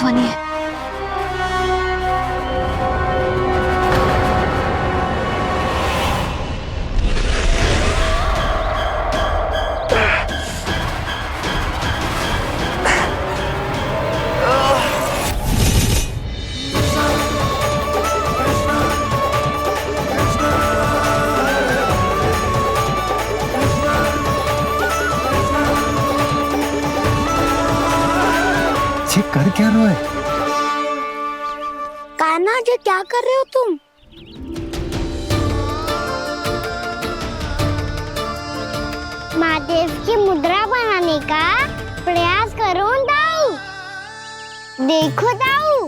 Funny है। कर क्या रहे हो? कान्हा जी क्या कर रहे हो तुम? महादेव की मुद्रा बनाने का प्रयास करो दाऊ। देखो दाऊ,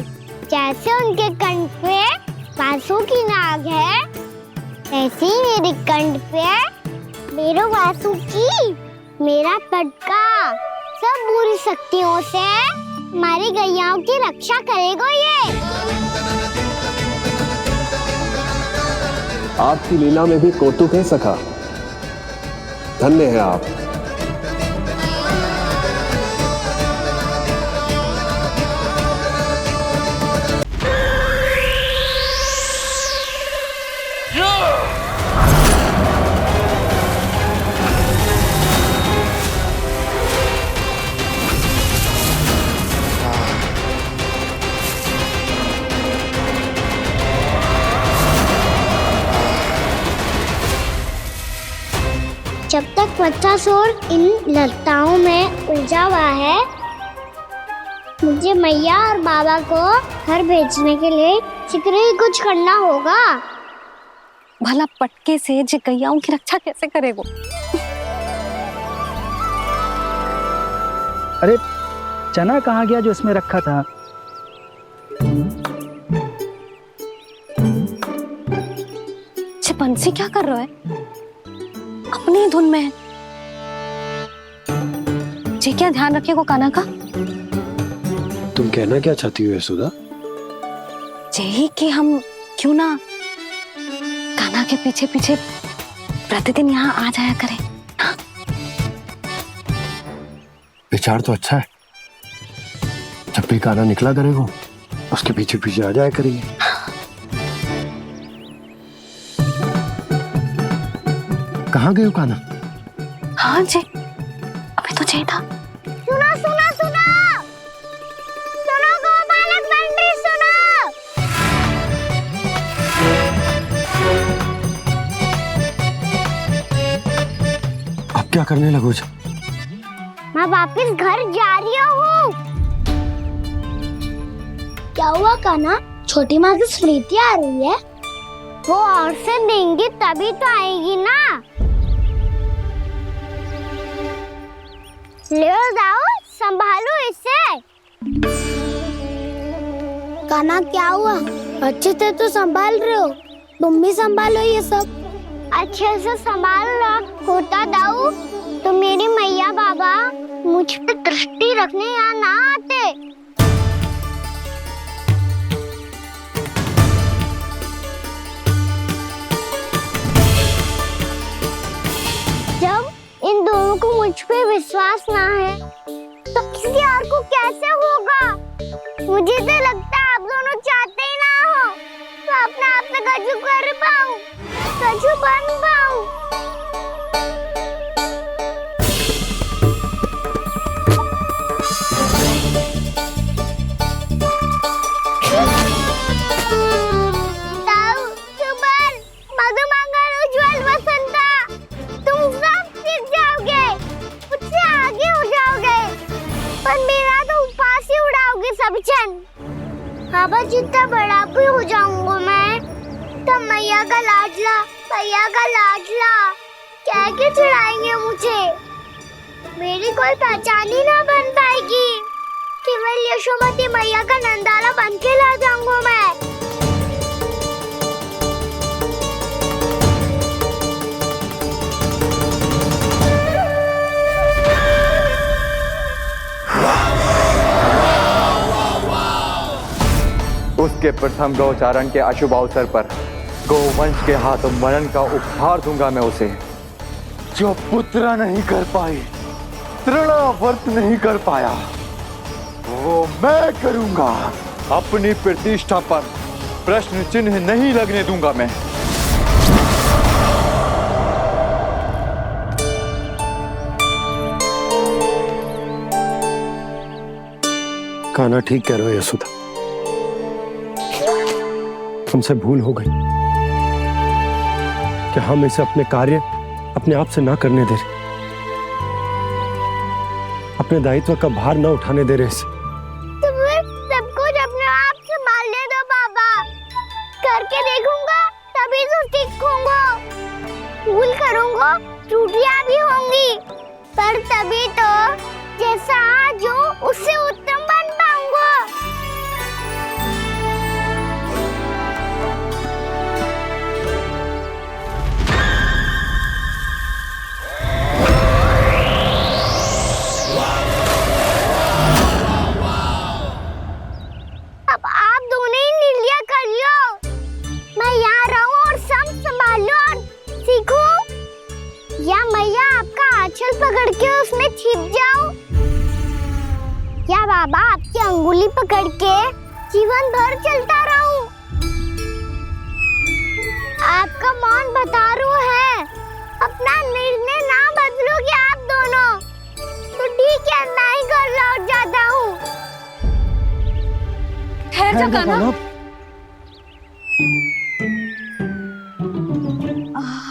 जैसे उनके कंठ पे वासु की नाग है, ऐसे ही मेरे कंठ पे मेरे वासु की मेरा पटका सब बुरी शक्तियों से हमारी गैयाओं की रक्षा करेगा ये। आपकी लीला में भी कौतुक है सखा, धन्य है आप। जब तक बच्चासुर इन लताओं में उलझा हुआ है, मुझे मैया और बाबा को घर भेजने के लिए शीघ्र ही कुछ करना होगा। भला पटके से गैयाओं की रक्षा कैसे करेगा? अरे चना कहाँ गया जो इसमें रखा था? बंसी क्या कर रहा है? अपनी धुन में है। जी क्या ध्यान रखेगा कान्हा का? तुम कहना क्या चाहती हो यशोदा? यही कि हम क्यों ना कान्हा के पीछे पीछे प्रतिदिन यहाँ आ जाया करें। हाँ? विचार तो अच्छा है। जब भी कान्हा निकला करेगा उसके पीछे पीछे आ जाया करेंगे। कहाँ गए हो कान्हा? हाँ जी, अभी तो चाहिए था। सुनो सुनो सुनो सुनो गोपालक बंटी सुनो। अब क्या करने लगो? मैं वापस घर जा रही हूँ। क्या हुआ कान्हा? छोटी माँ की स्मृति आ रही है? वो और से देंगी तभी तो आएगी ना। ले जाओ, संभालो इसे। कान्हा क्या हुआ? अच्छे से तो संभाल रहे हो, तुम भी संभालो ये सब। अच्छे से संभाल लो होता दाऊ तो मेरी मैया बाबा मुझ पे दृष्टि रखने यहाँ ना आते। जब इन दोनों को मुझ पे विश्वास ना है तो किसी और को कैसे होगा? मुझे तो लगता है आप दोनों चाहते ही ना हो तो अपने आप से गजू कर पाऊं, गजू बन पाऊं। बाबा जितना बड़ा भी हो जाऊंगा मैं तब मैया का लाडला कह के चिढ़ाएंगे मुझे। मेरी कोई पहचान ही ना बन पाएगी। केवल यशोमती मैया का नंदाला बन के ला जाऊंगा मैं। उसके प्रथम गौचारण के अशुभ अवसर पर गोवंश के हाथों मरण का उपहार दूंगा मैं उसे। जो पुत्र नहीं कर पाई, तृणावर्त नहीं कर पाया, वो मैं करूंगा। अपनी प्रतिष्ठा पर प्रश्न चिन्ह नहीं लगने दूंगा मैं। कान्हा ठीक कह रहे हो यशोदा, हमसे भूल हो गई कि हम इसे अपने कार्य अपने आप से ना करने दे रहे, अपने दायित्व का भार ना उठाने दे रहे इसे। तो फिर सब कुछ अपने आप संभालने दो बाबा, करके देखूंगा तभी तो सीखूंगा। भूल करूंगा, त्रुटियां भी होंगी, पर तभी तो जैसा आज हूं उससे उत्तम बन पाऊंगा। अब आप दोनों ही निर्णय कर लो, मैं यहाँ रहूं और सब संभालूं और सीखूं, या मैया आपका आंचल पकड़ के उसमें छिप जाऊं, या बाबा आपकी अंगुली पकड़ के जीवन भर चलता रहूं। आपका मौन बतारू है, अपना निर्णय ना बदलोगे आप दोनों तो ठीक है, मैं ही घर लौट जाता हूँ। ठहर जा कान्हा,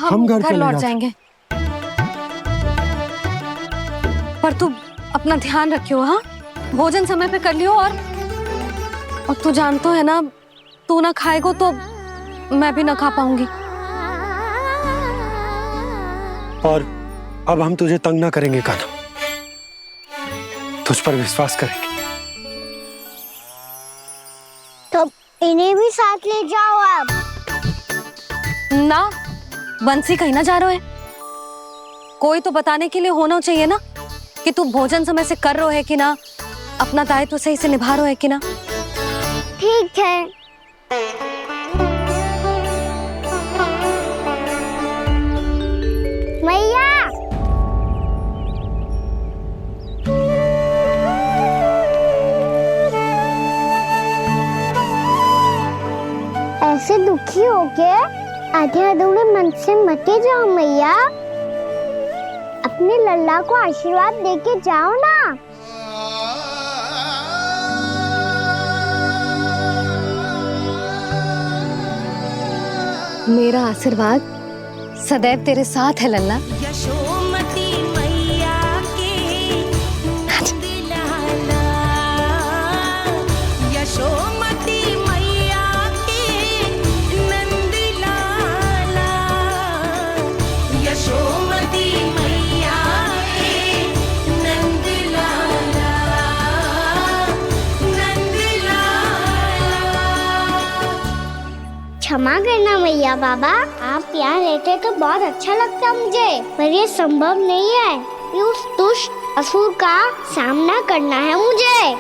हम घर लौट जाएंगे, पर तू अपना ध्यान रखियो। हाँ, भोजन समय पे कर लियो। और तू जानतो है ना, तू ना खाएगो तो मैं भी ना खा पाऊंगी। और अब हम तुझे तंग ना करेंगे कान्हा, तुझ पर विश्वास करेंगे। तो इन्हें भी साथ ले जाओ आप। ना, बंसी कहीं ना जा रहे है, कोई तो बताने के लिए होना चाहिए ना कि तू भोजन समय से कर रहे है कि ना, अपना दायित्व सही से निभा रहे है कि ना। ठीक है। मैया, ऐसे दुखी होके आधे अधूरे मन से मत जाओ मैया, अपने लल्ला को आशीर्वाद देके जाओ ना। मेरा आशीर्वाद सदैव तेरे साथ है लल्ला। यशोमती मैया के नंद लाला, यशोमती मैया के नंद लाला, यशोमती मैया के नंद लाला, नंद लाला। क्षमा करना मैया बाबा, आप यहाँ रहते तो बहुत अच्छा लगता मुझे, पर ये संभव नहीं है, ये उस दुष्ट असुर का सामना करना है मुझे।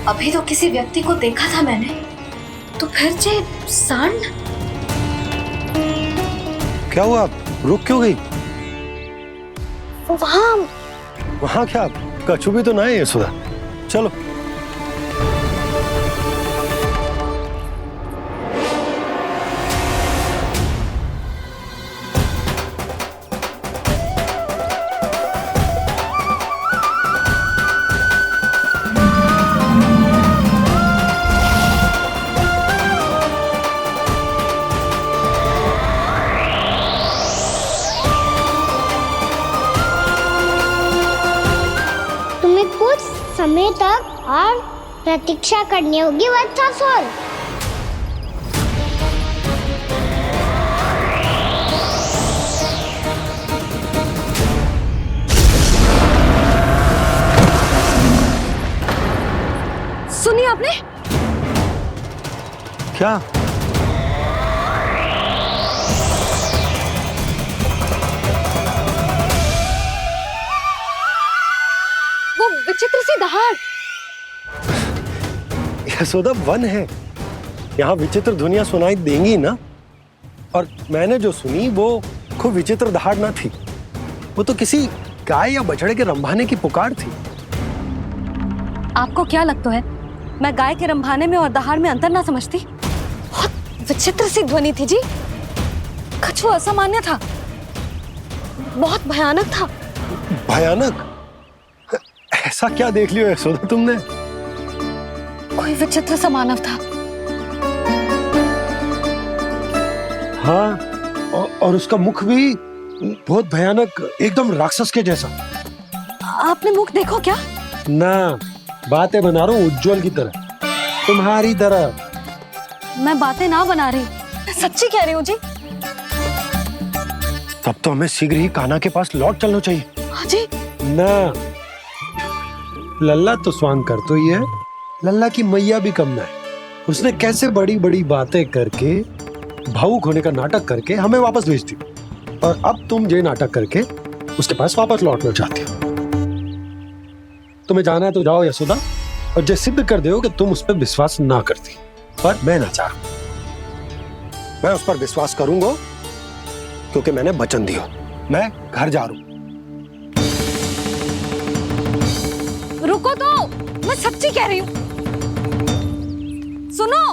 अभी तो किसी व्यक्ति को देखा था मैंने, तो फिर जे सांड। क्या हुआ, रुक क्यों गई? वहाँ क्या, कछु भी तो ना है यशोदा, चलो। समय तक और प्रतीक्षा करनी होगी वत्सासुर। सुनिए आपने? क्या? वो विचित्र सी दहाड़। यशोदा वन है, यहाँ विचित्र ध्वनियां सुनाई देंगी ना। और मैंने जो सुनी वो खूब विचित्र दहाड़ ना थी, वो तो किसी गाय या बछड़े के रंभाने की पुकार थी। आपको क्या लगता है मैं गाय के रंभाने में और दहाड़ में अंतर ना समझती? बहुत विचित्र सी ध्वनि थी जी, कुछ वो असामान्य था, बहुत भयानक था। भयानक? ऐसा क्या देख लियो यशोदा तुमने? कोई विचित्र सा मानव था। हाँ, और उसका मुख भी बहुत भयानक, एकदम राक्षस के जैसा। आपने मुख देखो क्या? ना, बातें बना रहा हूँ उज्जवल की तरह, तुम्हारी तरह। मैं बातें ना बना रही, मैं सच्ची कह रही हूँ जी। तब तो हमें शीघ्र ही कान्हा के पास लौट चलना चाहिए। हाँ जी। ना, लल्ला तो स्वांग कर तो ही है, लल्ला की मैया भी कम ना है। उसने कैसे बड़ी बड़ी बातें करके, भावुक होने का नाटक करके हमें वापस भेज दी, और अब तुम ये नाटक करके उसके पास वापस लौटना चाहती हो। तुम्हें जाना है तो जाओ यशोदा, और जो सिद्ध कर दो कि तुम उस पर विश्वास ना करती। पर मैं ना चाह, मैं उस पर विश्वास करूंगा क्योंकि मैंने वचन दिया। मैं घर जा रहा हूं। रुको तो, मैं सच्ची कह रही हूँ। सुनो,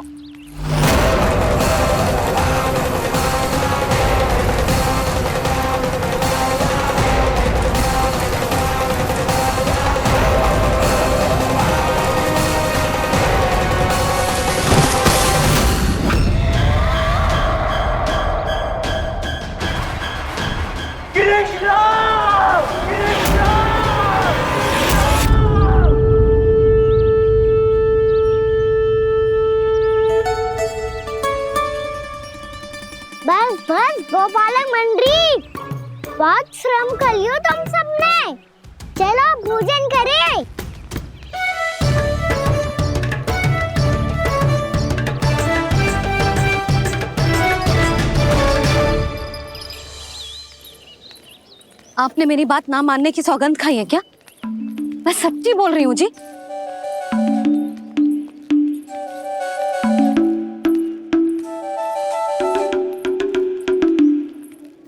बस बस गोपालक मंडली, बहुत श्रम कर लियो तुम सबने। चलो भोजन करें। आपने मेरी बात ना मानने की सौगंध खाई है क्या? मैं सच्ची बोल रही हूँ जी।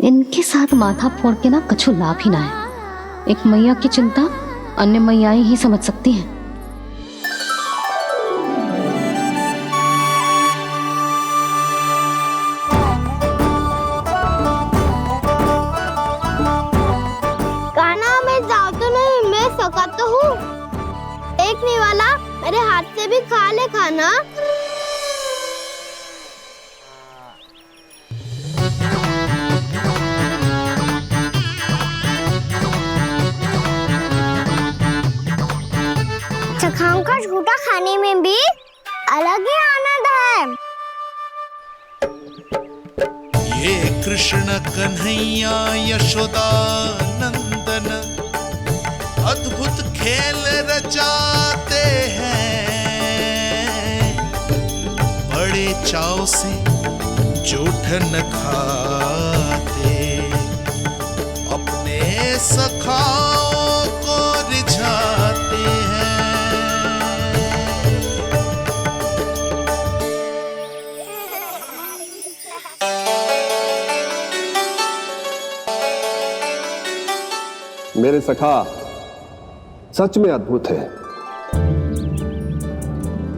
इनके साथ माथा फोड़ के ना कछु लाभ ही ना है। एक मैया की चिंता अन्य मैयाएं ही समझ सकती हैं। कान्हा मैं जाऊँ तो नहीं, मैं सका तो हूँ। देखने वाला मेरे हाथ से भी खा ले खाना। चखाओं का झूठा खाने में भी अलग ही आनंद है। ये कृष्ण कन्हैया यशोदा नंदन अद्भुत खेल रचाते हैं, बड़े चाव से जूठन खाते, अपने सखाओं को रिझाते हैं। मेरे सखा सच में अद्भुत है।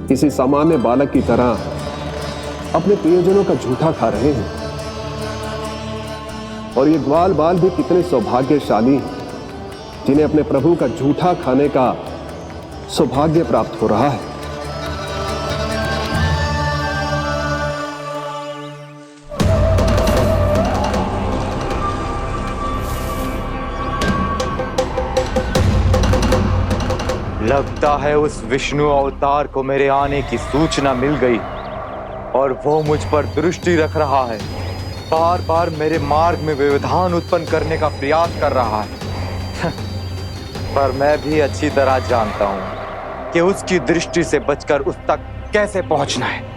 किसी सामान्य बालक की तरह अपने प्रियजनों का झूठा खा रहे हैं, और ये ग्वाल बाल भी कितने सौभाग्यशाली हैं जिन्हें अपने प्रभु का झूठा खाने का सौभाग्य प्राप्त हो रहा है। लगता है उस विष्णु अवतार को मेरे आने की सूचना मिल गई और वो मुझ पर दृष्टि रख रहा है। बार बार मेरे मार्ग में व्यवधान उत्पन्न करने का प्रयास कर रहा है। पर मैं भी अच्छी तरह जानता हूं कि उसकी दृष्टि से बचकर उस तक कैसे पहुंचना है।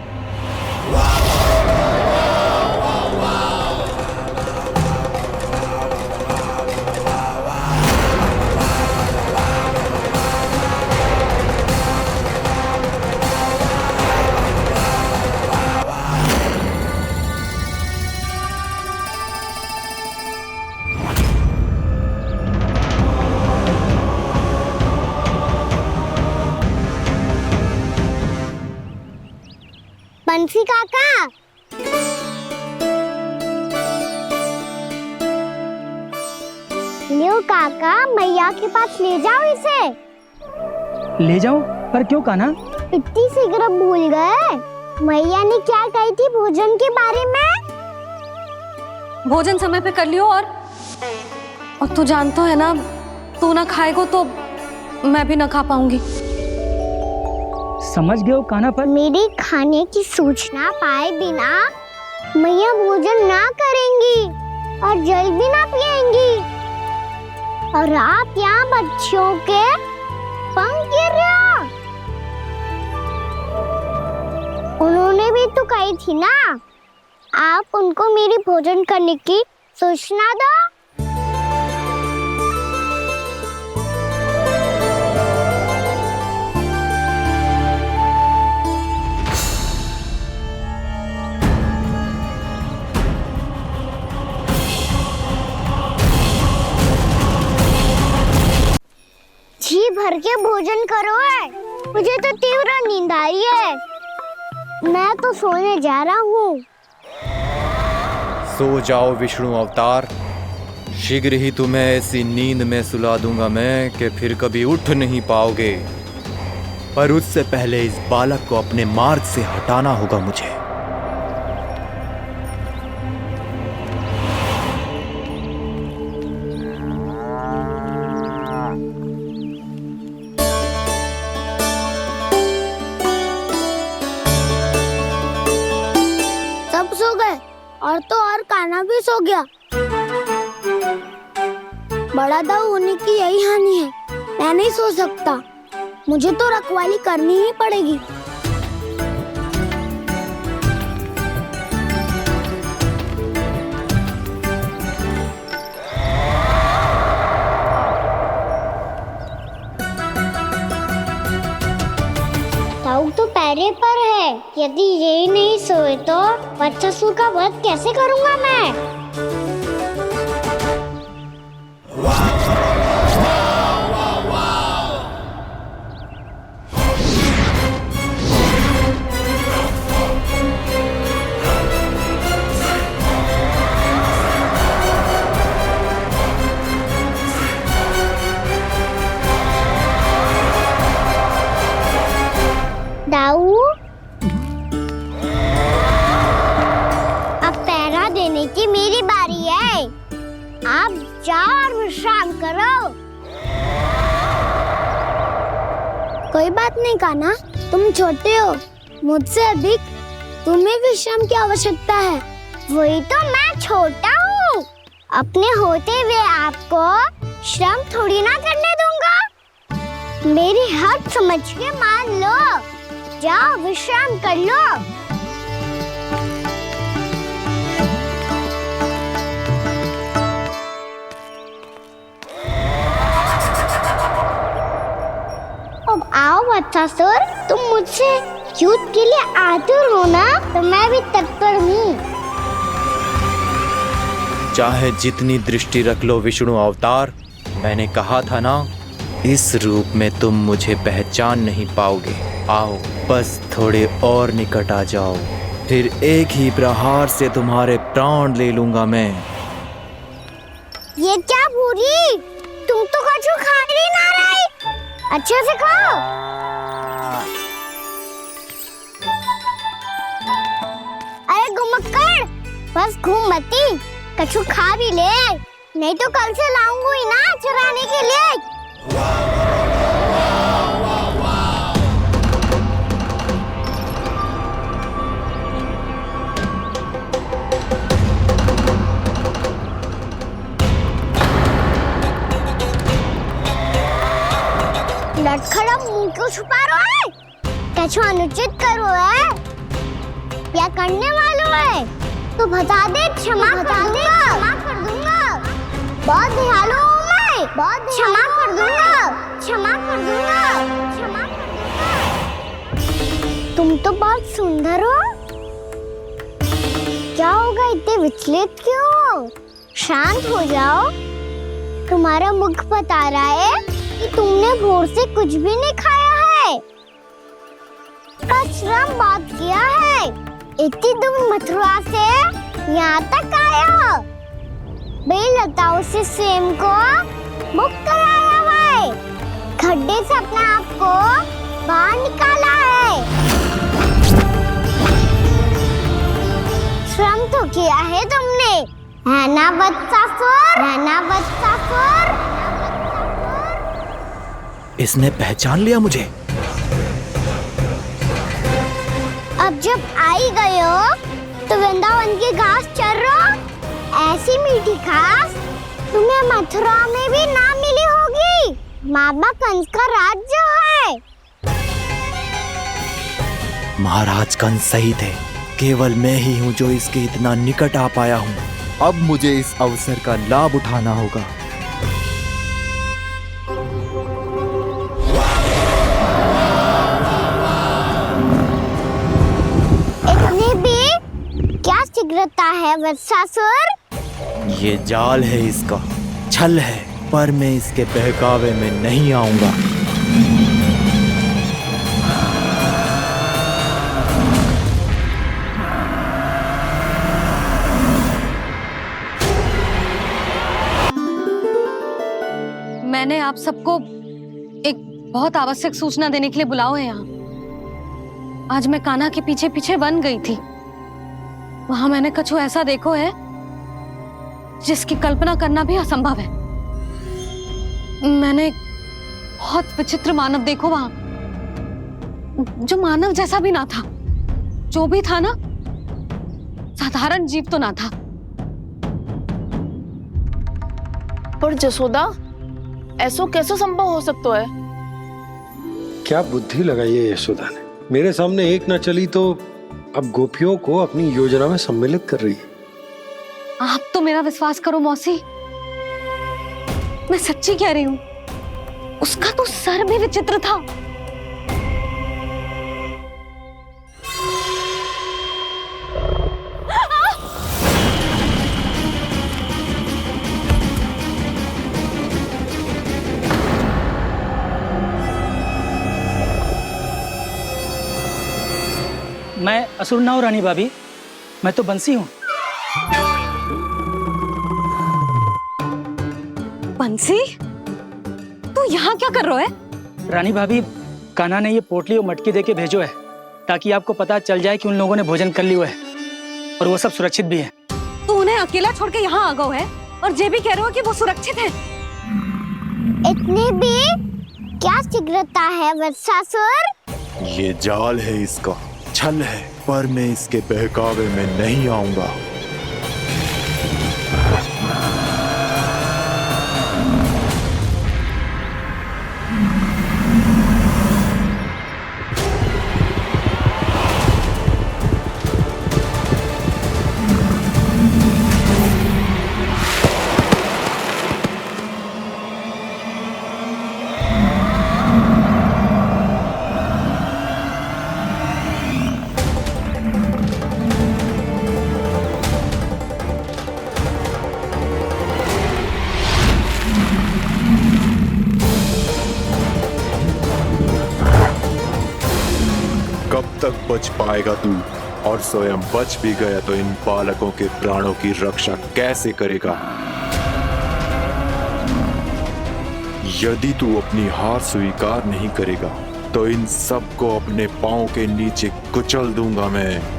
बंसी काका, लियो काका, मैया के पास ले जाओ इसे। ले जाऊं? पर क्यों कान्हा? इतनी शीघ्र भूल गए? मैया ने क्या कही थी भोजन के बारे में? भोजन समय पे कर लियो। और तू जानता है ना, तू ना खाएगो तो मैं भी ना खा पाऊंगी। समझ गए हो कान्हा? पर मेरे खाने की सूचना पाए बिना मैया भोजन ना करेंगी और जल भी ना पिएंगी। और आप यहाँ बच्चों के पंख गिर रहे हो। उन्होंने भी तो कही थी ना, आप उनको मेरी भोजन करने की सूचना दो। जी भर के भोजन करो है, मुझे तो तीव्र नींद आ रही है। मैं तो सोने जा रहा हूँ। सो जाओ विष्णु अवतार, शीघ्र ही तुम्हें ऐसी नींद में सुला दूंगा मैं कि फिर कभी उठ नहीं पाओगे। पर उससे पहले इस बालक को अपने मार्ग से हटाना होगा मुझे। सब सो गए और तो और कान्हा भी सो गया। बड़ा दाऊ होने की यही हानि है। मैं नहीं सो सकता, मुझे तो रखवाली करनी ही पड़ेगी। दाऊ तो पैरे पर है। यदि यही नहीं सोए तो बच्चासुर का वध कैसे करूंगा मैं? दाऊ, अब पहरा देने की मेरी बारी है। आप जाओ और विश्राम करो। कोई बात नहीं कान्हा, तुम छोटे हो, मुझसे अधिक तुम्हें विश्राम की आवश्यकता है। वही तो मैं छोटा हूँ, अपने होते हुए आपको श्रम थोड़ी ना करने दूंगा। मेरी हद समझ के मान लो। जाओ विश्राम कर लो। अब आओ बच्चासुर, तुम मुझसे युद्ध के लिए आतुर हो ना, तो मैं भी तत्पर हूँ। चाहे जितनी दृष्टि रख लो विष्णु अवतार, मैंने कहा था ना, इस रूप में तुम मुझे पहचान नहीं पाओगे। आओ, बस थोड़े और निकट आ जाओ, फिर एक ही प्रहार से तुम्हारे प्राण ले लूंगा मैं। ये क्या भूरी, तुम तो कछु खा ही ना रही। अच्छे से खाओ। अरे घुमक्कड़, बस घूम मती, कछु खा भी ले, नहीं तो कल से लाऊंगी ना चुराने के लिए। लटखड़ा मुंह क्यों छुपा रहा है? कुछ अनुचित करो है या करने वालों है तो बता दे, क्षमा कर दूंगा। बहुत दयालु हूँ मैं, बहुत क्षमा कर दूंगा। तुम तो बहुत सुंदर हो। क्या होगा, इतने विचलित क्यों हो? शांत हो जाओ। तुम्हारा मुख बता रहा है कि तुमने भोर से कुछ भी नहीं खाया है, श्रम बात किया है। इतनी दूर मथुरा से यहाँ तक आए हो, बेलताओं से स्वयं को मुक्त कराया है, खड्डे से अपने आप को बाहर निकाला है। श्रम तो किया है तुमने, है ना वत्सासुर? इसने पहचान लिया मुझे। अब जब आई गए हो तो वृंदावन की घास चर रहो। ऐसी मीठी घास तुम्हें मथुरा में भी ना मिली होगी। मामा कंस का राज्य है। महाराज कंस सही थे, केवल मैं ही हूँ जो इसके इतना निकट आ पाया हूँ। अब मुझे इस अवसर का लाभ उठाना होगा। इतने भी क्या शीघ्रता है वत्सासुर? ये जाल है इसका, छल है, पर मैं इसके बहकावे में नहीं आऊंगा। मैंने आप सबको एक बहुत आवश्यक सूचना देने के लिए बुलाओ है यहाँ। आज मैं कान्हा के पीछे पीछे वन गई थी। वहां मैंने कछु ऐसा देखो है जिसकी कल्पना करना भी असंभव है। मैंने एक बहुत विचित्र मानव देखो वहां, जो मानव जैसा भी ना था। जो भी था ना, साधारण जीव तो ना था। पर जसोदा, ऐसो कैसे संभव हो सकता है? क्या बुद्धि लगाई है यशोदा ने। मेरे सामने एक ना चली तो अब गोपियों को अपनी योजना में सम्मिलित कर रही है। आप तो मेरा विश्वास करो मौसी, मैं सच्ची कह रही हूं। उसका तो सर भी विचित्र था। मैं असुर ना हूं रानी भाभी, मैं तो बंसी हूँ। बंसी, तू यहाँ क्या कर रहा है? रानी भाभी, कान्हा ने ये पोटली और मटकी देके भेजो है ताकि आपको पता चल जाए कि उन लोगों ने भोजन कर लिया है और वो सब सुरक्षित भी है। तू उन्हें अकेला छोड़ के यहाँ आ गया है और ये भी कह रहे हो कि वो सुरक्षित है। इतने भी क्या शीघ्रता है वत्सासुर? ये जाल है इसका, छल है, पर मैं इसके बहकावे में नहीं आऊंगा। कब तक बच पाएगा तू? और स्वयं बच भी गया तो इन बालकों के प्राणों की रक्षा कैसे करेगा? यदि तू अपनी हार स्वीकार नहीं करेगा तो इन सबको अपने पांव के नीचे कुचल दूंगा मैं।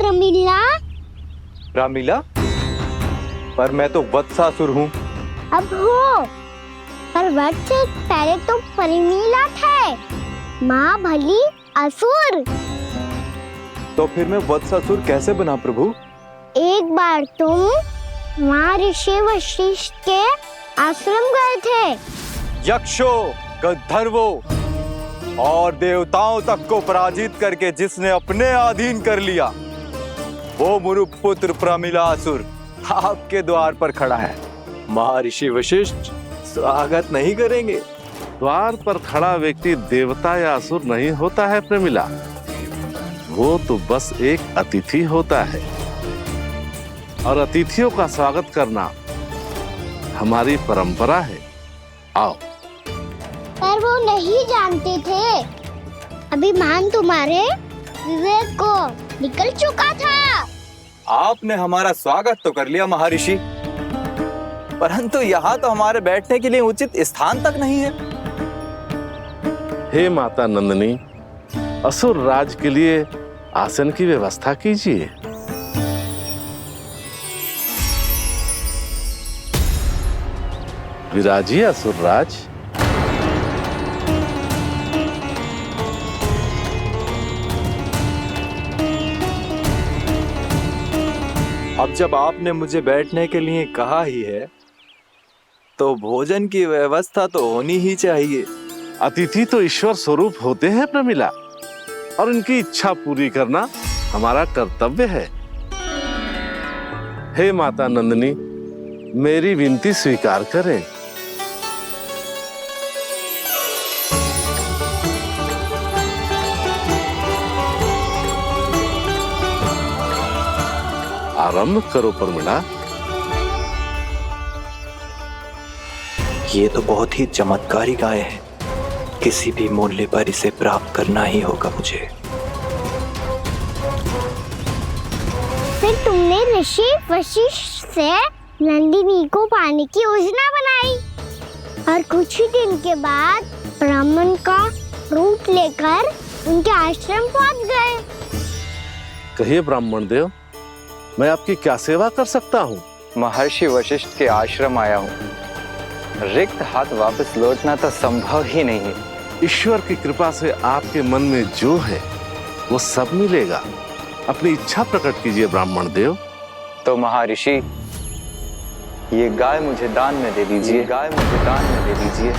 प्रमिला। रामिला, पर मैं तो वत्सासुर हूँ। अब हो, पर वट से पहले तो प्रमिला थे, माँ भली असुर। तो फिर मैं वत्सासुर कैसे बना प्रभु? एक बार तुम महर्षि वशिष्ठ के आश्रम गए थे। यक्षों, गंधर्वों और देवताओं तक को पराजित करके जिसने अपने अधीन कर लिया, वो मुरुपुत्र प्रमिलासुर आपके द्वार पर खड़ा है। महर्षि वशिष्ठ स्वागत नहीं करेंगे? द्वार पर खड़ा व्यक्ति देवता या असुर नहीं होता है प्रमिला, वो तो बस एक अतिथि होता है, और अतिथियों का स्वागत करना हमारी परंपरा है। आओ। पर वो नहीं जानते थे, अभिमान तुम्हारे विवेक को निकल चुका था। आपने हमारा स्वागत तो कर लिया महर्षि, परंतु यहाँ तो हमारे बैठने के लिए उचित स्थान तक नहीं है। हे माता नंदिनी, असुर राज के लिए आसन की व्यवस्था कीजिए। विराजिए असुर राज। अब जब आपने मुझे बैठने के लिए कहा ही है, तो भोजन की व्यवस्था तो होनी ही चाहिए। अतिथि तो ईश्वर स्वरूप होते हैं प्रमिला, और उनकी इच्छा पूरी करना हमारा कर्तव्य है। हे माता नंदिनी, मेरी विनती स्वीकार करें। आरंभ करो प्रमिला। ये तो बहुत ही चमत्कारी गाय है, किसी भी मूल्य पर इसे प्राप्त करना ही होगा मुझे। फिर तुमने ऋषि वशिष्ठ से नंदिनी को पाने की योजना बनाई, और कुछ ही दिन के बाद ब्राह्मण का रूप लेकर उनके आश्रम पहुंच गए। कहिए ब्राह्मण देव, मैं आपकी क्या सेवा कर सकता हूँ? महर्षि वशिष्ठ के आश्रम आया हूँ, रिक्त हाथ वापस लौटना तो संभव ही नहीं है। ईश्वर की कृपा से आपके मन में जो है वो सब मिलेगा। अपनी इच्छा प्रकट कीजिए ब्राह्मण देव। तो महर्षि, ये गाय मुझे दान में दे दीजिए, गाय मुझे दान में दे दीजिए।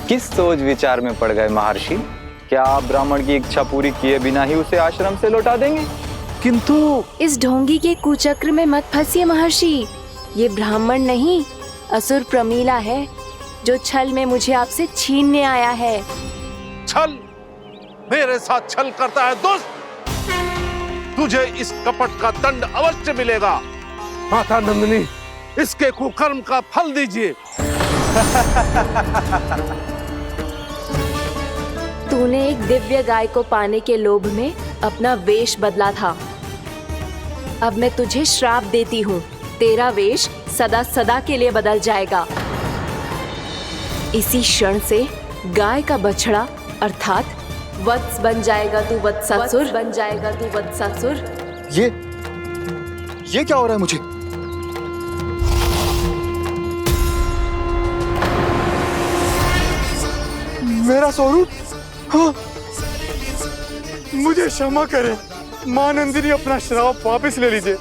किस सोच विचार में पड़ गए महर्षि? क्या आप ब्राह्मण की इच्छा पूरी किए बिना ही उसे आश्रम से लौटा देंगे? किंतु इस ढोंगी के कुचक्र में मत फंसिए महर्षि। ये ब्राह्मण नहीं, असुर प्रमिला है, जो छल में मुझे आपसे छीनने आया है। छल? मेरे साथ छल करता है दुष्ट? तुझे इस कपट का दंड अवश्य मिलेगा। माता नंदिनी, इसके कुकर्म का फल दीजिए। तूने एक दिव्य गाय को पाने के लोभ में अपना वेश बदला था। अब मैं तुझे श्राप देती हूँ, तेरा वेश सदा सदा के लिए बदल जाएगा। इसी क्षण से गाय का बछड़ा अर्थात वत्स बन जाएगा तू वत्सासुर, बन जाएगा तू वत्सासुर। ये क्या हो रहा है मुझे? मेरा स्वरूप? हाँ। मुझे क्षमा करें मां नंदिनी, अपना श्राप वापस ले लीजिए।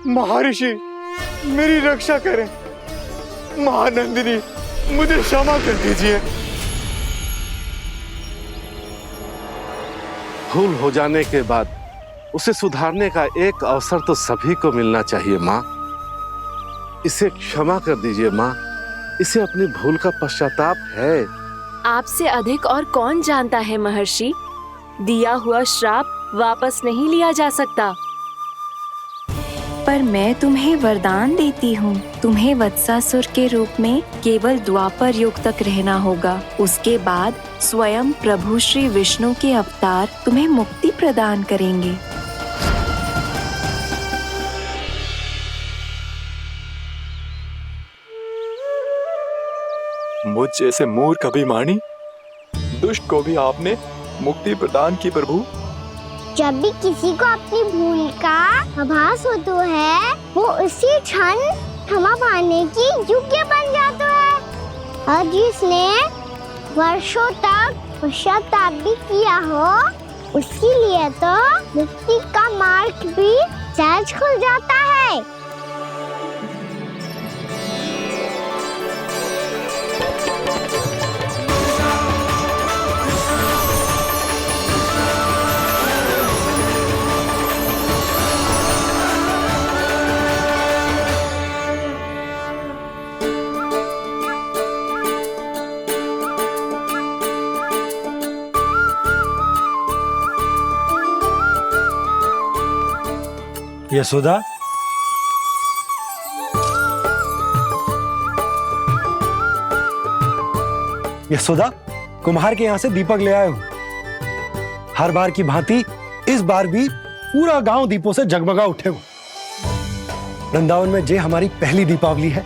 महर्षि, मेरी रक्षा करें। मां नंदिनी, मुझे क्षमा कर दीजिए। भूल हो जाने के बाद उसे सुधारने का एक अवसर तो सभी को मिलना चाहिए माँ। इसे क्षमा कर दीजिए माँ, इसे अपनी भूल का पश्चाताप है। आपसे अधिक और कौन जानता है महर्षि, दिया हुआ श्राप वापस नहीं लिया जा सकता। पर मैं तुम्हें वरदान देती हूँ, तुम्हें वत्सासुर के रूप में केवल द्वापर युग तक रहना होगा। उसके बाद स्वयं प्रभु श्री विष्णु के अवतार तुम्हें मुक्ति प्रदान करेंगे। मुझ जैसे मूर्ख अभिमानी दुष्ट को भी आपने मुक्ति प्रदान की प्रभु। जब भी किसी को अपनी भूल का आभास होता है, वो उसी क्षण क्षमा पाने की योग्य बन जाता है। और जिसने वर्षों तक पश्चाताप भी किया हो, उसके लिए तो मुक्ति का मार्ग भी सहज खुल जाता है। यशोदा, यशोदा, कुम्हार के यहाँ से दीपक ले आए हूं। हर बार की भांति इस बार भी पूरा गांव दीपों से जगमगा उठे हो। वृंदावन में जे हमारी पहली दीपावली है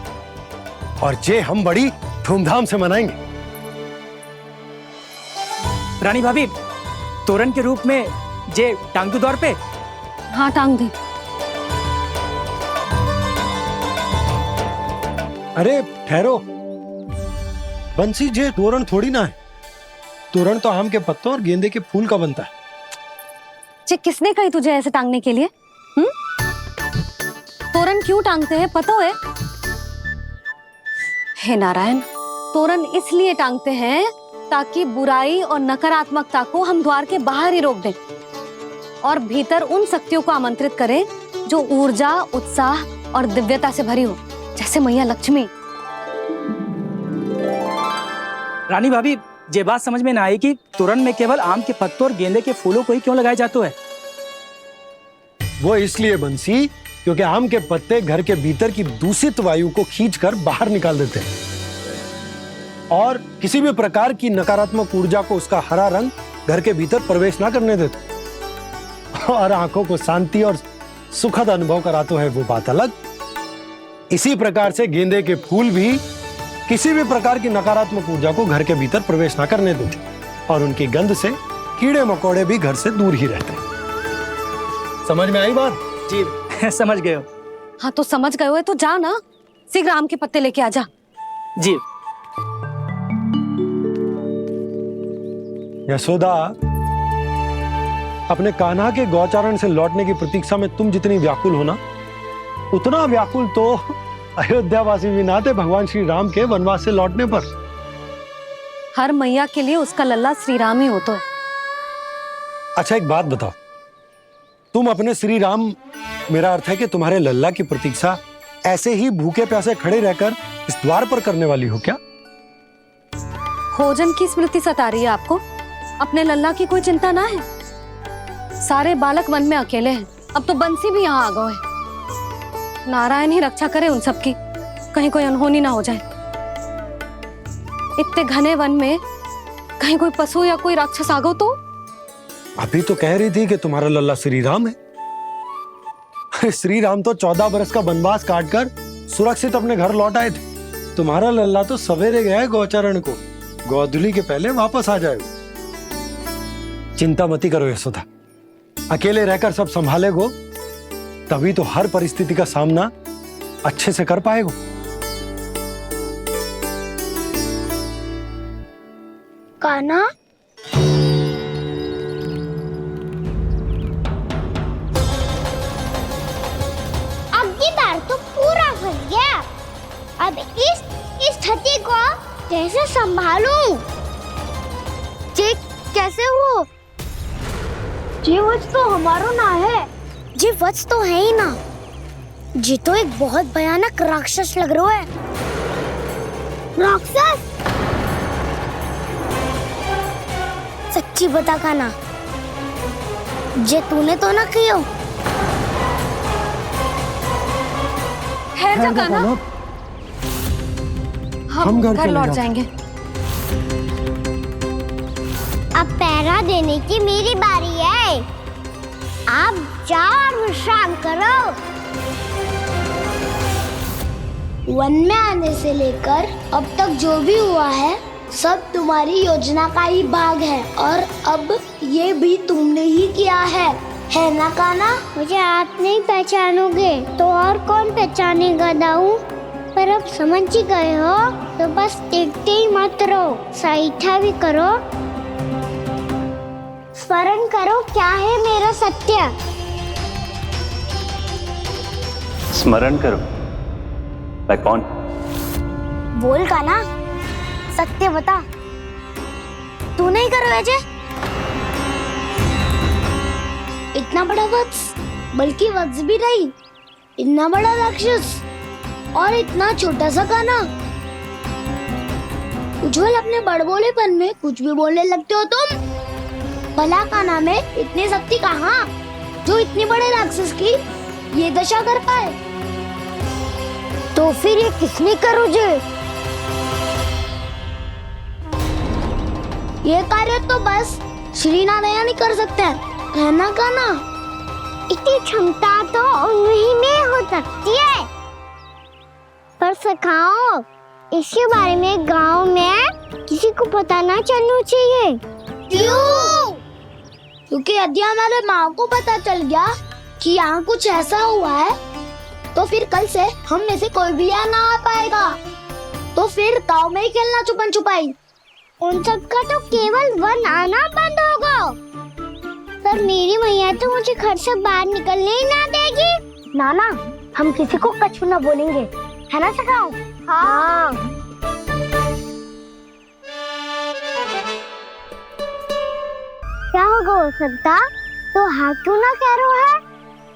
और जे हम बड़ी धूमधाम से मनाएंगे। रानी भाभी, तोरण के रूप में जे टांग दो दौर पे। हाँ, टांग दे। अरे ठहरो बंसी, जे तोरण थोड़ी ना है। तोरण तो आम के पत्तों और गेंदे के फूल का बनता है। जे किसने कही तुझे ऐसे टांगने के लिए? तोरण क्यों टांगते हैं पता है? हे नारायण, तोरण इसलिए टांगते हैं ताकि बुराई और नकारात्मकता को हम द्वार के बाहर ही रोक दें और भीतर उन शक्तियों को आमंत्रित करें जो ऊर्जा, उत्साह और दिव्यता से भरी हो, जैसे मैया लक्ष्मी। रानी भाभी, ये बात समझ में ना आई कि तोरण में केवल आम के पत्तों और गेंदे के फूलों को ही क्यों लगाया जाता है? वो इसलिए बंसी, क्योंकि आम के पत्ते घर के भीतर की दूषित वायु को खींचकर बाहर निकाल देते हैं और किसी भी प्रकार की नकारात्मक ऊर्जा को उसका हरा रंग घर के भीतर प्रवेश ना करने देते और आंखों को शांति और सुखद अनुभव कराता है, वो बात अलग। इसी प्रकार से गेंदे के फूल भी किसी भी प्रकार की नकारात्मक ऊर्जा को घर के भीतर प्रवेश ना करने देते और उनकी गंध से कीड़े मकोड़े भी घर से दूर ही रहते हैं। समझ में आई बात? जी समझ गए हो। हाँ, तो समझ गए हो तो जा ना, शीघ्र आम के पत्ते लेके आ जा। जी। यशोदा, अपने कान्हा के गौचारण से लौटने की प्रतीक्षा में तुम जितनी व्याकुल हो ना, उतना व्याकुल तो अयोध्यावासी भी ना थे भगवान श्री राम के वनवास से लौटने पर। हर मैया के लिए उसका लल्ला श्री राम ही होता है। अच्छा, एक बात बताओ, तुम अपने श्री राम, मेरा अर्थ है कि तुम्हारे लल्ला की प्रतीक्षा ऐसे ही भूखे प्यासे खड़े रहकर इस द्वार पर करने वाली हो क्या? भोजन की स्मृति सता रही है आपको? अपने लल्ला की कोई चिंता ना है। सारे बालक वन में अकेले हैं, अब तो बंसी भी यहाँ आ गए हैं। नारायण ही रक्षा करे उन सबकी, कहीं कोई अनहोनी ना हो जाए। इतने घने वन में कहीं कोई पशु या कोई राक्षस आ गो तो? अभी तो कह रही थी कि तुम्हारा लल्ला श्री राम है। अरे श्री राम तो 14 बरस का वनवास काटकर सुरक्षित अपने घर लौट आए थे। तुम्हारा लल्ला तो सवेरे गया है गौचरण को, गोधूली के पहले वापस आ जाएगा। चिंता मती करो यशोदा, अकेले रहकर सब संभालेगो तभी तो हर परिस्थिति का सामना अच्छे से कर पाएगो। कान्हा, अब की बार तो पूरा फंस गया। अब इस स्थिति को कैसे संभालूं? जी कैसे हो? जी वच तो हमारो ना है। जी वच तो है ही ना। जी तो एक बहुत भयानक राक्षस लग रहा है। राक्षस? सच्ची बता कान्हा, जे तूने तो ना कियो? है जा कान्हा, हम घर लौट जाएंगे। अब पहरा देने की मेरी बारी है। आप जाओ और विश्राम करो। वन में आने से लेकर अब तक जो भी हुआ है सब तुम्हारी योजना का ही भाग है और अब ये भी तुमने ही किया है ना काना? मुझे आप नहीं पहचानोगे तो और कौन पहचानेगा दाऊ? पर अब समझ ही गए हो तो बस देखते ही मत रहो, सईठा भी करो, स्मरण करो क्या है मेरा सत्य। स्मरण करो? मैं कौन? बोल काना, सत्य बता। तू नहीं करो अजय? इतना बड़ा वत्स, बल्कि वत्स भी नहीं, इतना बड़ा राक्षस और इतना छोटा सा काना। उज्जवल अपने बड़बोलेपन में कुछ भी बोलने लगते हो तुम। भला काना में इतनी शक्ति कहाँ जो इतने बड़े राक्षस की ये दशा कर पाए? तो फिर ये किसने करो जे? ये कार्य तो बस श्री नारायण ही कर सकते हैं, है ना काना? इतनी क्षमता तो उन्हीं में हो सकती है, पर सखाओ इसके बारे में गांव में किसी को पता ना चलना चाहिए। क्यों? क्योंकि यदि हमारे माँ को पता चल गया कि यहाँ कुछ ऐसा हुआ है तो फिर कल से हम में से कोई भी यहाँ ना आ पाएगा। तो फिर गांव में ही खेलना छुपन छुपाई। उन सब का तो केवल वन आना बंद होगा। पर मेरी मैया तो मुझे घर से बाहर निकलने ही ना देगी। नाना, हम किसी को कछु ना बोलेंगे, है ना सखाओ? हाँ। क्या होगा हो सकता? तो हाँ क्यों ना कह रहा है?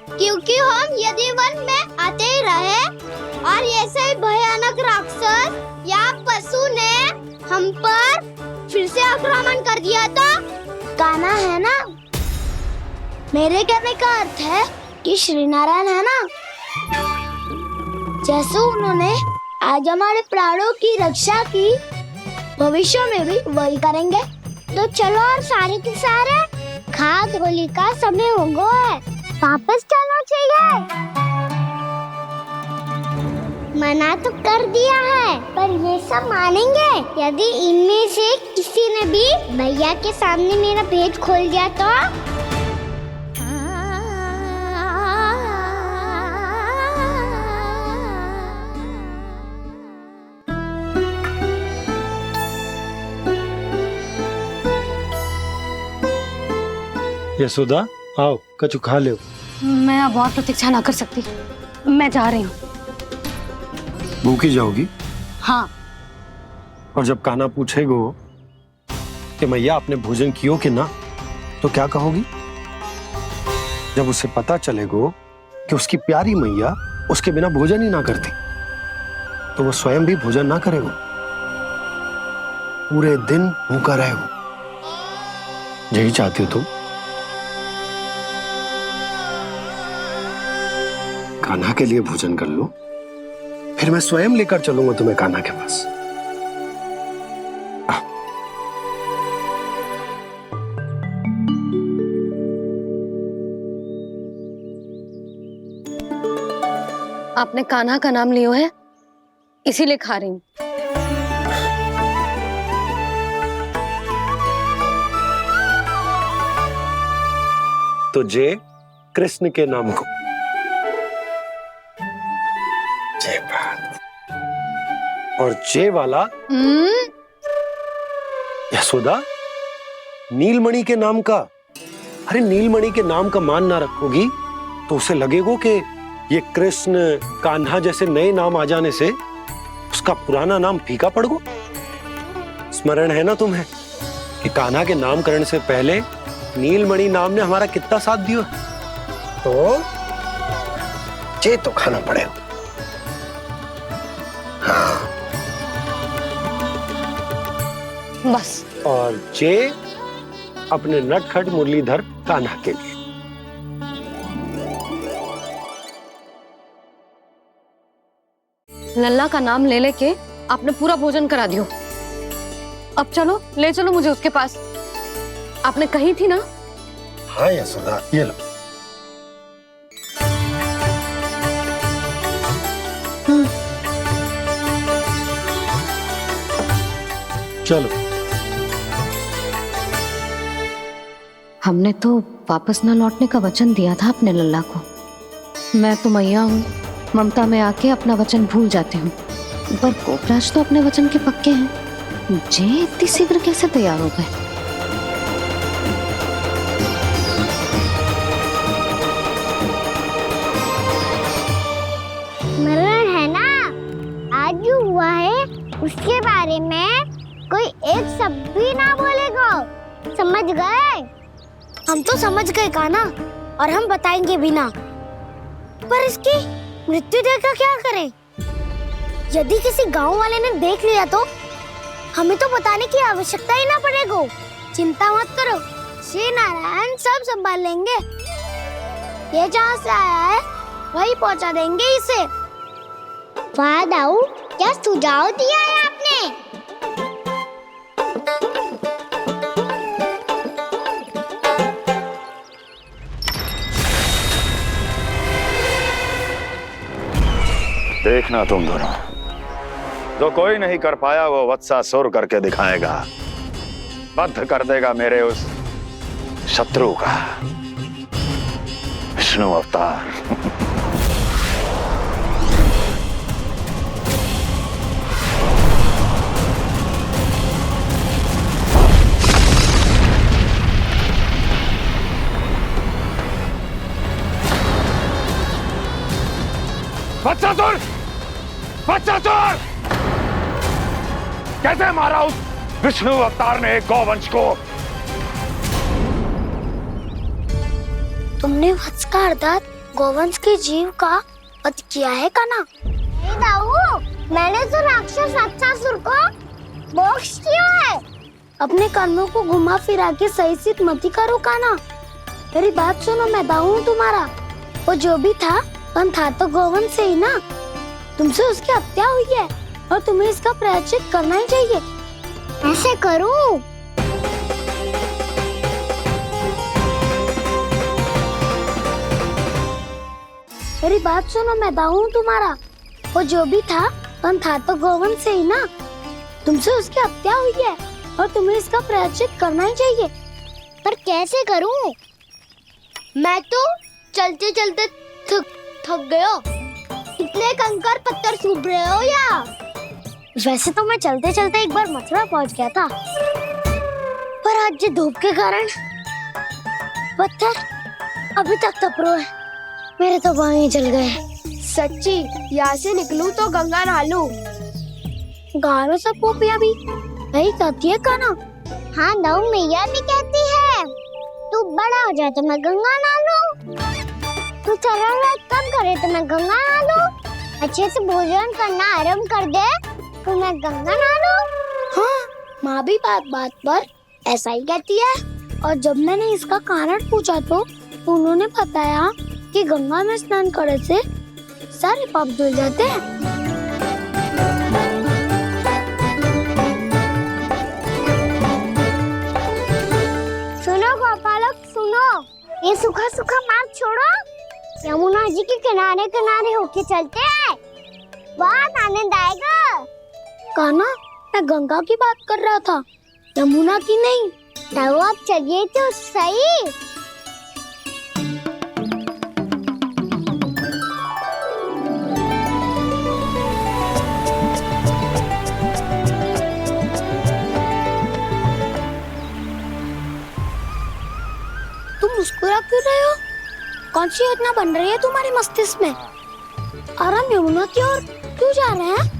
क्योंकि हम यदि वन में आते ही रहे और ऐसे भयानक राक्षस या पशु ने हम पर फिर से आक्रमण कर दिया तो काना, है ना? मेरे कहने का अर्थ है कि श्री नारायण है ना, जैसे उन्होंने आज हमारे प्राणों की रक्षा की, भविष्य में भी वही करेंगे। तो चलो और सारे के सारे खाद होली का समय हो गया है, वापस चलना चाहिए। मना तो कर दिया है, पर ये सब मानेंगे यदि इनमें से किसी ने भी भैया के सामने मेरा पेट खोल दिया तो? यशोदा, आओ कछु खा ले। मैं अब और प्रतीक्षा ना कर सकती, मैं जा रही हूँ। भूखी जाओगी? हाँ। और जब कान्हा पूछेगो कि मैया आपने भोजन कियो कि ना, तो क्या कहोगी? जब उसे पता चलेगो कि उसकी प्यारी मैया उसके बिना भोजन ही ना करती, तो वो स्वयं भी भोजन ना करेगो, पूरे दिन भूखा रहेगो। यही चाहती हो तुम? कान्हा के लिए भोजन कर लो, फिर मैं स्वयं लेकर चलूंगा तुम्हें कान्हा के पास। आपने कान्हा का नाम लियो है, इसीलिए खा रही हूँ। तो जे कृष्ण के नाम को। जय बात। और जे वाला यशोदा, नीलमणि के नाम का। अरे नीलमणि के नाम का मान ना रखोगी तो उसे लगेगा कि ये कृष्ण कान्हा जैसे नए नाम आ जाने से उसका पुराना नाम फीका पड़ गो। स्मरण है ना तुम्हें कि कान्हा के नामकरण से पहले नीलमणि नाम ने हमारा कितना साथ दिया? तो जे तो खाना पड़ेगा। हाँ। बस। और जे अपने नटखट मुरलीधर कान्हा के लिए। लल्ला का नाम ले लेके आपने पूरा भोजन करा दियो। अब चलो, ले चलो मुझे उसके पास। आपने कही थी ना? हाँ यशोदा, ये लो। चलो। हमने तो वापस न लौटने का वचन दिया था अपने लल्ला को। मैं तो मैया हूँ, ममता में आके अपना वचन भूल जाती हूँ, पर गोपराज तो अपने वचन के पक्के हैं। जे इतनी शीघ्र कैसे तैयार हो गए? मरण है ना, आज जो हुआ है उसके बारे में कोई एक शब्द भी ना बोलेगा, समझ गए? हम तो समझ गए कान्हा, और हम बताएंगे भी ना। पर इसकी मृत्यु देखकर क्या करें? यदि किसी गांव वाले ने देख लिया तो हमें तो बताने की आवश्यकता ही ना पड़ेगा। चिंता मत करो, श्री नारायण सब संभाल लेंगे। ये जहाँ से आया है वही पहुँचा देंगे इसे। वाह दाऊ, क्या सुझाव दिया है आपने? देखना तुम दोनों, जो कोई नहीं कर पाया वो वत्सासुर करके दिखाएगा। बद्ध कर देगा मेरे उस शत्रु का विष्णु अवतार। वत्सासुर! वत्सासुर! कैसे मारा उस विष्णु अवतार ने गौवंश को? तुमने वत्स का अर्थात गौवंश के जीव का वध किया है कान्हा? नहीं दाऊ, मैंने तो राक्षस वत्सासुर को मोक्ष दिया है। अपने कर्मों को घुमा फिरा के सही सिद्ध मत करो कान्हा। मेरी बात सुनो, मैं दाऊ हूँ तुम्हारा। वो जो भी था था तो गौवंश से ही ना। तुमसे उसकी हत्या हुई है और तुम्हें इसका प्रायश्चित करना ही चाहिए। ऐसे करूं? मेरी बात सुनो, मैं दाऊ हूँ तुम्हारा। वो जो भी था तो गौवंश से ही ना। तुमसे उसकी हत्या हुई है और तुम्हें इसका प्रायश्चित करना ही चाहिए। पर कैसे करूं? मैं तो चलते चलते थक गयो। इतने कंकर पत्थर सूख रहे हो या? वैसे तो मैं चलते चलते एक बार मथुरा पहुंच गया था, पर आज ये धूप के कारण पत्थर अभी तक तप रहे हैं। मेरे तो पाँव ही जल गए। सच्ची, यहाँ से निकलूं तो गंगा नहा लूं। गारो सब पोपिया भी यही कहती है कान्हा। हाँ दाऊ, मैया भी कहती है तू बड़ा हो जाए तो मैं गंगा नहा लूं, तू चरण व्रत कब करे तो मैं गंगा नहा लूं, अच्छे से भोजन करना आरंभ कर दे तो मैं गंगा नहा लूं। हाँ, माँ भी बात बात पर ऐसा ही कहती है। और जब मैंने इसका कारण पूछा तो उन्होंने बताया कि गंगा में स्नान करने से सारे पाप धुल जाते हैं। सुनो गोपालक, सुनो, ये सूखा सूखा मार्ग छोड़ो, यमुना जी के किनारे किनारे होके चलते हैं, बहुत आनंद आएगा। कान्हा, मैं गंगा की बात कर रहा था, यमुना की नहीं। तो आप चलिए तो सही। तुम मुस्कुरा क्यों रहे हो? कौन सी योजना बन रही है तुम्हारे मस्तिष्क में? और हम यमुना की ओर क्यों जा रहे हैं?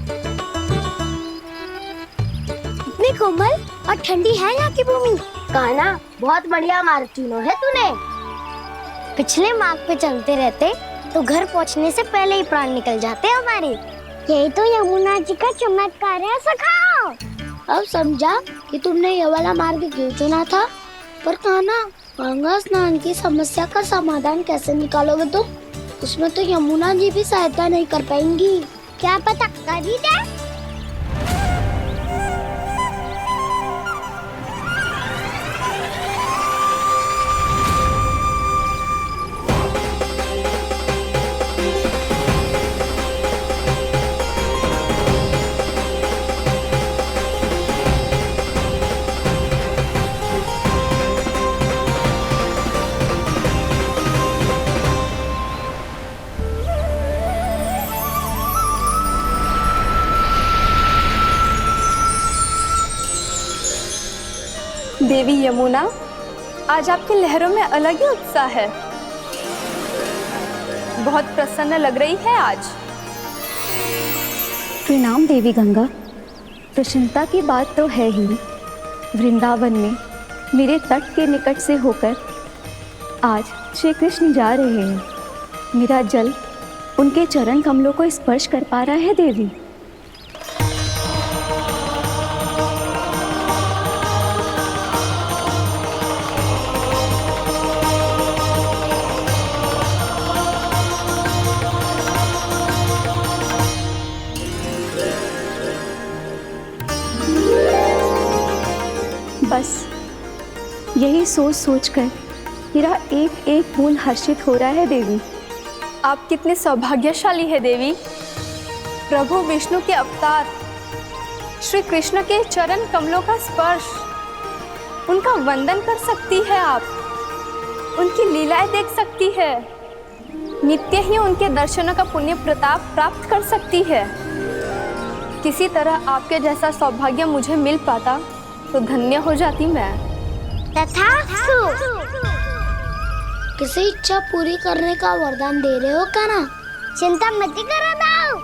इतनी कोमल और ठंडी है यहाँ की भूमि। कान्हा, बहुत बढ़िया मार्ग चुना है तूने। पिछले मार्ग पे चलते रहते तो घर पहुँचने से पहले ही प्राण निकल जाते हमारे। यही तो यमुना जी का चमत्कार है सखाओ। अब समझा कि तुमने ये वाला मार्ग क्यों चुना था। पर कान्हा, गंगा स्नान की समस्या का समाधान कैसे निकालोगे तुम? उसमें तो यमुना जी भी सहायता नहीं कर पाएंगी। क्या पता कर ही दे। देवी यमुना, आज आपकी लहरों में अलग ही उत्साह है। बहुत प्रसन्न लग रही है आज। प्रणाम देवी गंगा। प्रसन्नता की बात तो है ही। वृंदावन में मेरे तट के निकट से होकर आज श्री कृष्ण जा रहे हैं। मेरा जल उनके चरण कमलों को स्पर्श कर पा रहा है देवी। बस यही सोच सोचकर मेरा एक एक फूल हर्षित हो रहा है देवी। आप कितने सौभाग्यशाली है देवी। प्रभु विष्णु के अवतार श्री कृष्ण के चरण कमलों का स्पर्श, उनका वंदन कर सकती है आप, उनकी लीलाएं देख सकती है, नित्य ही उनके दर्शनों का पुण्य प्रताप प्राप्त कर सकती है। किसी तरह आपके जैसा सौभाग्य मुझे मिल पाता तो धन्य हो जाती मैं। तथास्तु। किसी इच्छा पूरी करने का वरदान दे रहे हो कान्हा? चिंता मत करो दाऊ।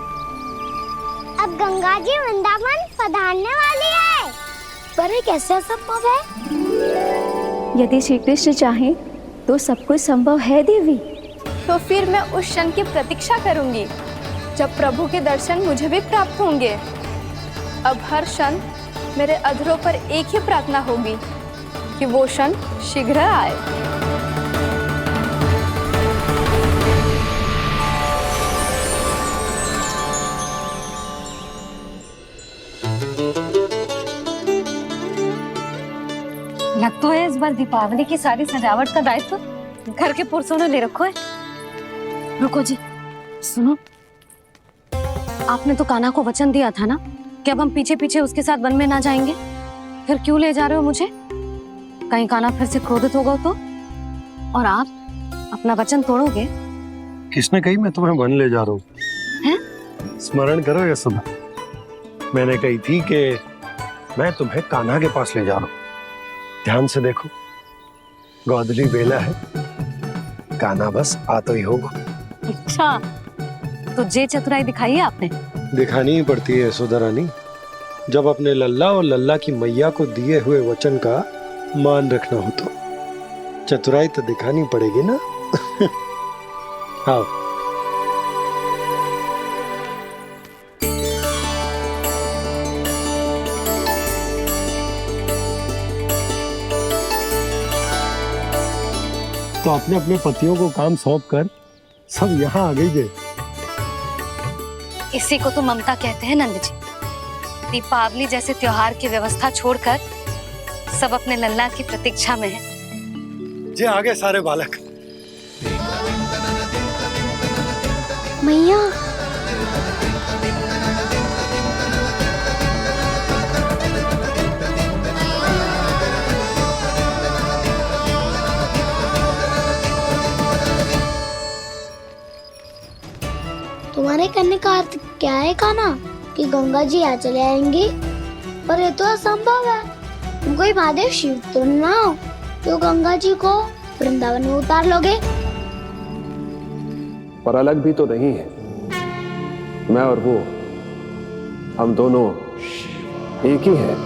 अब गंगा जी वृंदावन पधारने वाली है। पर ये कैसे संभव है? यदि श्री कृष्ण चाहे तो सब कुछ संभव है देवी। तो फिर मैं उस क्षण की प्रतीक्षा करूंगी जब प्रभु के दर्शन मुझे भी प्राप्त होंगे। अब हर क्षण मेरे अधरों पर एक ही प्रार्थना होगी कि वो क्षण शीघ्र आए। लग तो है इस बार दीपावली की सारी सजावट का दायित्व घर के पुरुषों ने ले रखो है। रुको जी, सुनो, आपने तो कान्हा को वचन दिया था ना कि अब हम पीछे पीछे उसके साथ वन में ना जाएंगे। फिर क्यों ले जा रहे हो मुझे? कहीं कान्हा फिर से क्रोधित होगा तो? और आप अपना वचन तोड़ोगे? किसने कही मैं तुम्हें वन ले जा रहा हूँ? स्मरण करो यशोदा, मैंने कही थी कि मैं तुम्हें कान्हा के पास ले जा रहा हूँ। ध्यान से देखो, गोधली बेला है, कान्हा बस आ तो ही होगा। अच्छा, तो जे चतुराई दिखाई है आपने? दिखानी ही पड़ती है यशोदा रानी, जब अपने लल्ला और लल्ला की मैया को दिए हुए वचन का मान रखना हो तो चतुराई तो दिखानी पड़ेगी ना। आओ। तो अपने अपने पतियों को काम सौंप कर सब यहाँ आ गई थे। इसी को तो ममता कहते हैं नंद जी। दीपावली जैसे त्योहार की व्यवस्था छोड़कर सब अपने लल्ला की प्रतीक्षा में हैं। जे आगे सारे बालक। मैया, तुम्हारे कहने का अर्थ क्या है कान्हा? कि गंगा जी आ चले आएंगी? पर ये तो असंभव है। तुम कोई महादेव शिव तो ना हो तो गंगा जी को वृंदावन में उतार लोगे? पर अलग भी तो नहीं है। मैं और वो, हम दोनों एक ही हैं।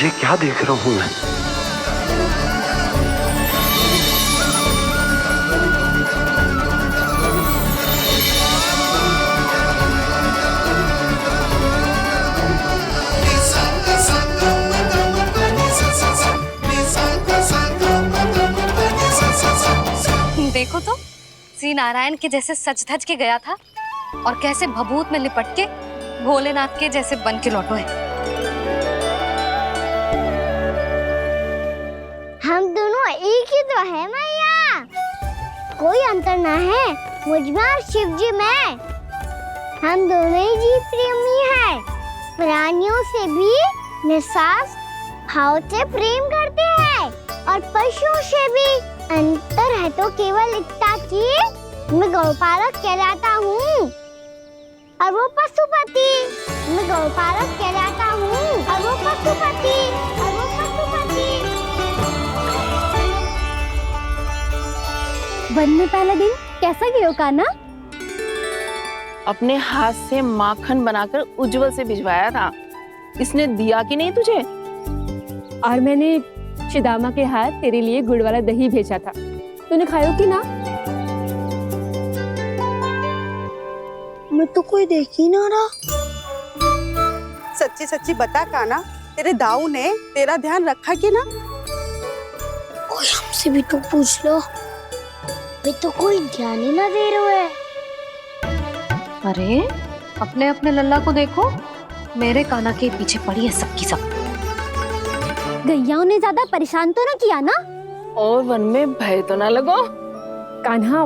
ये क्या देख रहा हूं मैं? श्री नारायण के जैसे सच धज के गया था और कैसे भभूत में लिपट के भोलेनाथ के जैसे बन के लौटो है। हम दोनों एक ही तो है मैया, कोई अंतर ना है मुझ में और शिव जी में। हम दोनों ही जीव प्रेमी हैं, प्राणियों से भी निस्वार्थ भाव से प्रेम करते हैं और पशुओं से भी। अंतर है तो केवल इतना कि मैं गौपालक कहलाता हूँ और वो पशुपति। मैं गौपालक कहलाता हूँ और वो पशुपति। वन में पहला दिन कैसा गया कान्हा? अपने हाथ से माखन बनाकर उज्जवल से भिजवाया था। इसने दिया कि नहीं तुझे? और मैंने शिदामा के हाथ तेरे लिए गुड़ वाला दही भेजा था, तूने खायो कि ना? मैं तो कोई देख ही ना रहा। सच्ची सच्ची बता कान्हा, तेरे दाऊ ने तेरा ध्यान रखा कि ना? कोई हमसे भी तो पूछ लो, वे तो कोई ध्यान ही ना दे रहे है। अरे अपने अपने लल्ला को देखो, मेरे कान्हा के पीछे पड़ी है सबकी सब। गैयाओं ने ज्यादा परेशान तो ना किया ना? और वन में भय तो ना लगो? कान्हा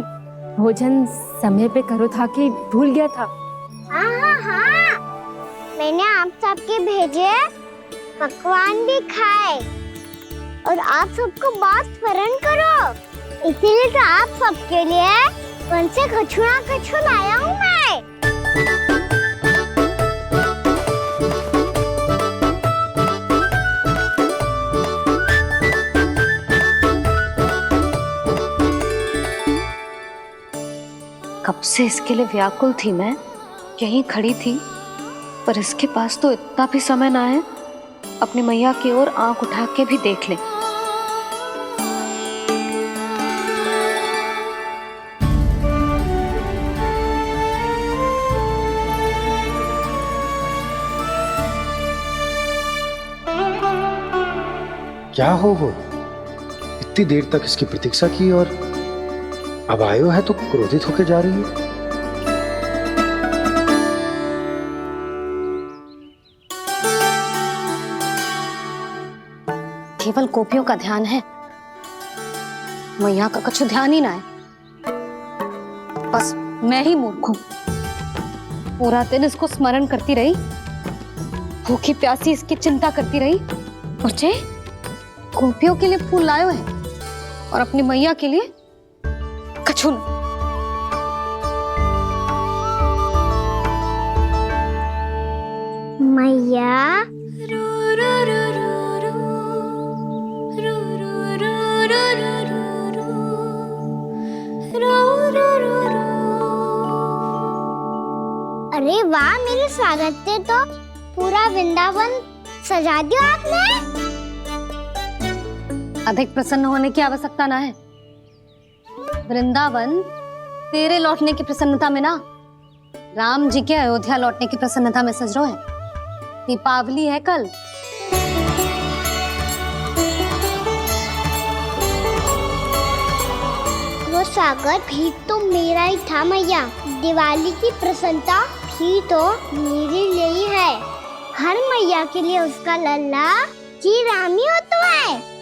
भोजन समय पे करो था कि भूल गया था? हाँ, मैंने आप सबके भेजे पकवान भी खाए और आप सबको बात स्मरण करो, इसीलिए तो आप सबके लिए वन से कछु लाया हूँ मैं। कब से इसके लिए व्याकुल थी मैं, यहीं खड़ी थी, पर इसके पास तो इतना भी समय ना है अपनी मैया की ओर आंख उठा के भी देख ले। क्या हो वो? इतनी देर तक इसकी प्रतीक्षा की और अब आयो है तो क्रोधित होकर जा रही है। केवल गोपियों का ध्यान है, मैया का कुछ ध्यान ही ना है। बस मैं ही मूर्ख हूं, पूरा दिन इसको स्मरण करती रही, भूखी प्यासी इसकी चिंता करती रही, और जे गोपियों के लिए फूल लायो है और अपनी मैया के लिए कछु न। मैया अरे वाह, मेरे स्वागत से तो पूरा वृंदावन सजा दिया आपने। अधिक प्रसन्न होने की आवश्यकता ना है। वृंदावन तेरे लौटने की प्रसन्नता में ना, राम जी के अयोध्या लौटने की प्रसन्नता में सज रहा है। दीपावली है कल। वो स्वागत भी तो मेरा ही था मैया। दिवाली की प्रसन्नता भी तो मेरे लिए ही है। हर मैया के लिए उसका लल्ला जी राम ही होता है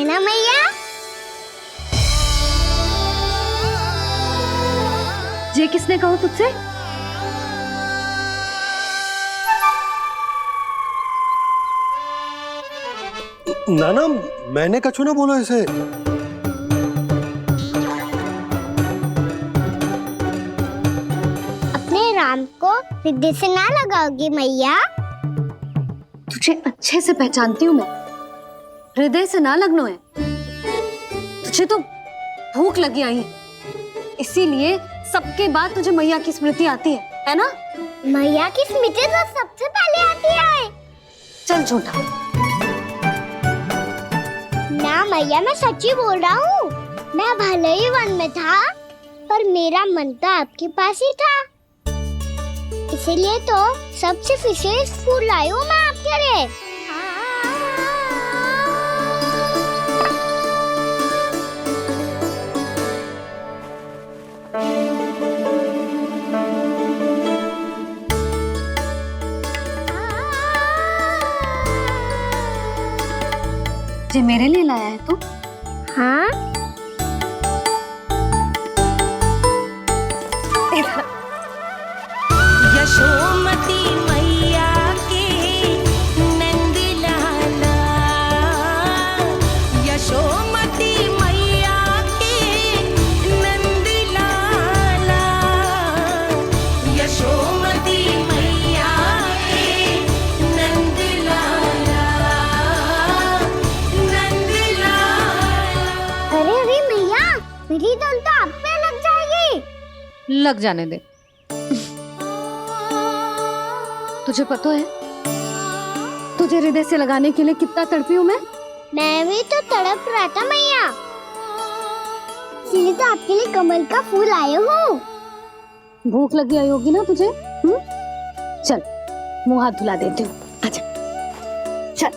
ना मैया? ये किसने कहा तुझसे? नाना, मैंने कछु ना बोला इसे। अपने राम को हृदय से ना लगाओगी मैया? तुझे अच्छे से पहचानती हूँ मैं, हृदय से ना लगनो है। तुझे तो भूख लगी आई है, इसीलिए सबके बाद तुझे मैया की स्मृति आती है ना? मैया की स्मृति तो सबसे पहले आती है। चल झूठा। ना मैया, मैं सच्ची बोल रहा हूँ। मैं भले ही वन में था, पर मेरा मन तो आपके पास ही था, इसीलिए तो सबसे विशेष फूल लाई हूँ मैं आपके लिए। जे मेरे लिए लाया है तू? हाँ। यशोमती मैया के नंद लाला, यशोमती मैया के नंद लाला, यशोमती मैया के नंद लाला, नंद लाला। अरे अरे मैया, मेरी धुन तो आप पे लग जाएगी। लग जाने दे। तुझे पता है तुझे हृदय से लगाने के लिए कितना तड़पी हूँ मैं भी तो तड़प रहा था मैया, इसलिए तो आपके लिए कमल का फूल आए हूँ। भूख लगी आई होगी ना तुझे? चल मुंह हाथ धुला देती हूँ। आजा चल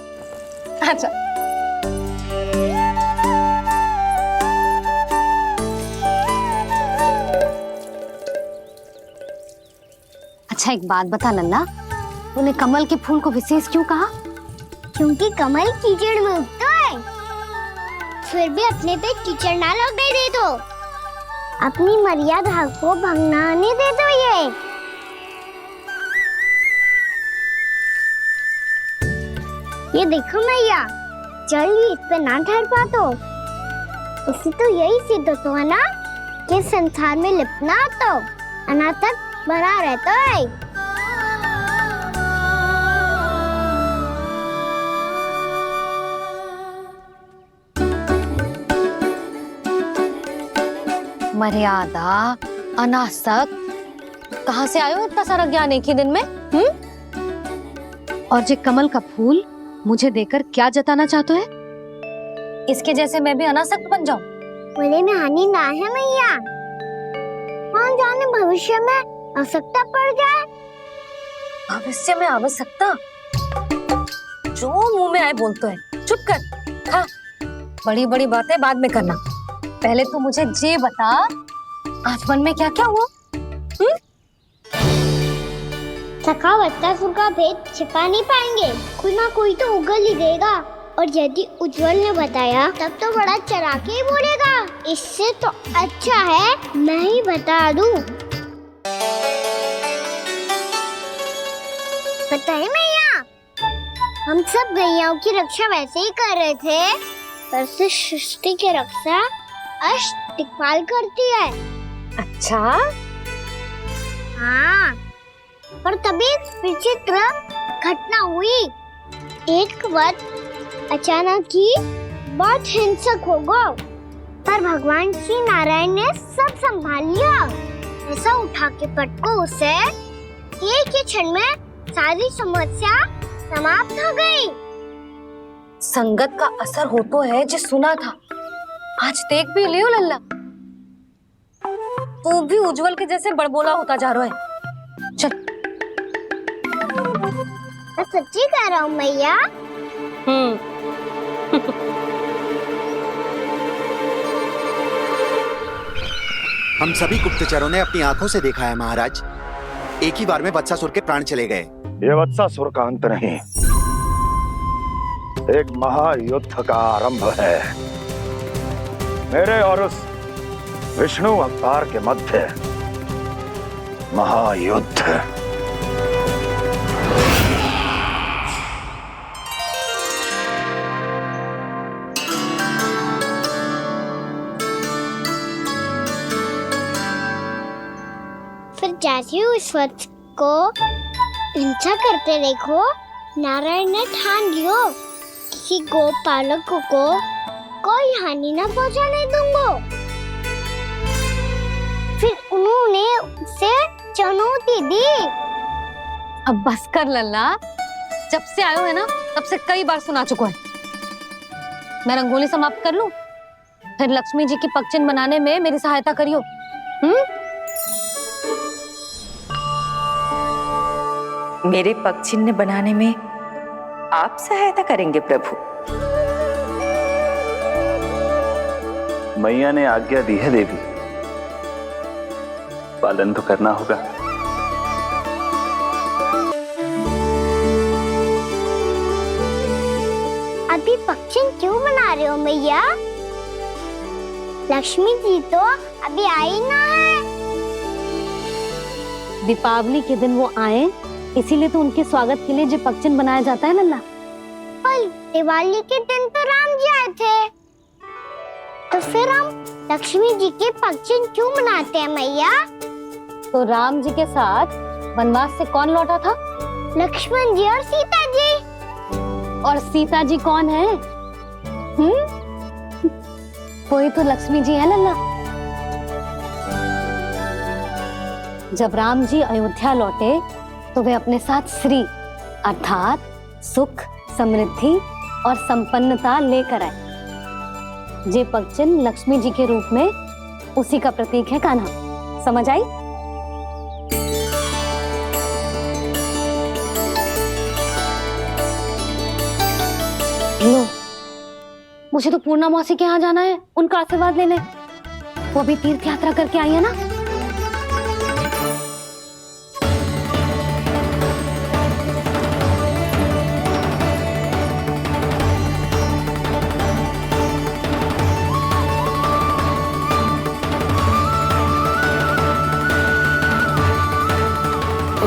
आजा। अच्छा एक बात बता लल्ला, तूने कमल के फूल को विशेष क्यों कहा? क्योंकि कमल कीचड़ में उगता है, फिर भी अपने पे कीचड़ ना लगने दे दो, अपनी मर्यादा को भंग ना आने दे दो। ये देखो मैया, जल ही इस पे ना ठहर पा तो इसी तो यही सिद्ध होता है ना कि संसार में लिपना तो अनाथक बना रहता है। मर्यादा, अनासक, कहाँ से आयो इतना सारा ज्ञान एक ही दिन में? और जे कमल का फूल मुझे देकर क्या जताना चाहते है? इसके जैसे मैं भी अनासक्त बन जाऊं? बोले में हानि ना है मैया, कौन जाने भविष्य में आवश्यकता पड़ जाए। भविष्य में आवश्यकता? जो मुंह में आए बोलते हैं, चुप कर। हाँ, बड़ी बड़ी बातें बाद में करना, पहले तू मुझे ये बता आज मन में क्या क्या हुआ? सखा बत्तासुर का भेद छिपा नहीं पाएंगे, कोई ना कोई तो उगल ही देगा, और यदि उज्जवल ने बताया तब तो बड़ा चला के ही बोलेगा। इससे तो अच्छा है मैं ही बता दूं। बताइए मैया, हम सब गैयाओं की रक्षा वैसे ही कर रहे थे, पर से सृष्टि की रक्षा अष्ट दिक्पाल करती है। अच्छा? हाँ, पर तभी विचित्र घटना हुई। एक वक्त अचानक ही बहुत हिंसक हो गया, पर भगवान श्री नारायण ने सब संभाल लिया। ऐसा उठा के पटको उसे, एक ही क्षण में सारी समस्या समाप्त हो गई। संगत का असर हो तो है जो सुना था, आज देख भी लियो लल्ला, तू भी उज्जवल के जैसे बड़बोला होता जा रहा है। चल। मैं सच्ची कह रहा हूँ मैया। हम सभी गुप्तचरों ने अपनी आंखों से देखा है महाराज, एक ही बार में वत्सासुर के प्राण चले गए। ये वत्सासुर का अंत नहीं, एक महायुद्ध का आरंभ है। मेरे और उस विष्णु अवतार के मध्य महायुद्ध। फिर जैसे ही उस वत्स को हिंसा करते देखो, नारायण ने ठान लियो किसी गोपालक को कोई हानि न पहुंचाने दूंगा। फिर उन्होंने उसे चुनौती दी। अब बस कर लल्ला, जब से आयो है ना तब से कई बार सुना चुका है। मैं रंगोली समाप्त कर लूं, फिर लक्ष्मी जी की पगचिन बनाने में मेरी सहायता करियो। मेरे पगचिन्ह बनाने में आप सहायता करेंगे प्रभु? मैया ने आज्ञा दी है देवी, पालन तो करना होगा। अभी अभी पक्षी क्यों बना रहे हो मैया? लक्ष्मी जी तो अभी आई ना है। दीपावली के दिन वो आए, इसीलिए तो उनके स्वागत के लिए जो पक्षन बनाया जाता है लल्ला। पर दिवाली के दिन तो राम जी आए थे, तो फिर हम लक्ष्मी जी के पक्षन क्यों बनाते हैं मैया? तो राम जी के साथ वनवास से कौन लौटा था? लक्ष्मण जी और सीता जी। और सीता जी कौन है? कोई तो लक्ष्मी जी है लल्ला। जब राम जी अयोध्या लौटे तो वे अपने साथ श्री अर्थात सुख, समृद्धि और संपन्नता लेकर आए। जे पक्षन लक्ष्मी जी के रूप में उसी का प्रतीक है कान्हा। समझ आई? लो, मुझे तो पूर्णा मौसी के यहाँ जाना है, उनका आशीर्वाद लेने। वो भी तीर्थ यात्रा करके आई है ना।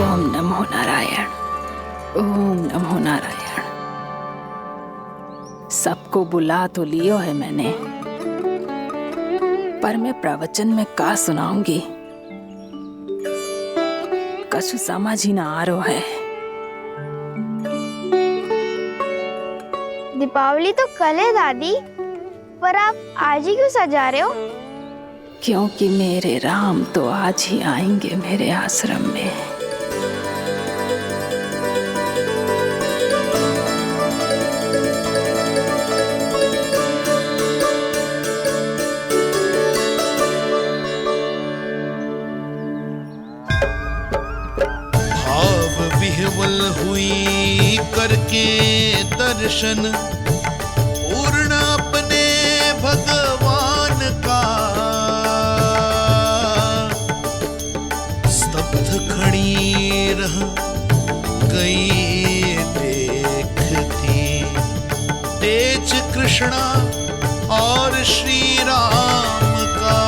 ओम नमो नारायण, ओम नमो नारायण। सबको बुला तो लियो है मैंने, पर मैं प्रवचन में का सुनाऊंगी, कछु समझ ही ना आ रहा है। दीपावली तो कल है दादी, पर आप आज ही क्यों सजा रहे हो? क्योंकि मेरे राम तो आज ही आएंगे मेरे आश्रम में। विह्वल हुई करके दर्शन पूर्ण अपने भगवान का, स्तब्ध खड़ी रह गई देखती तेज कृष्णा और श्री राम का।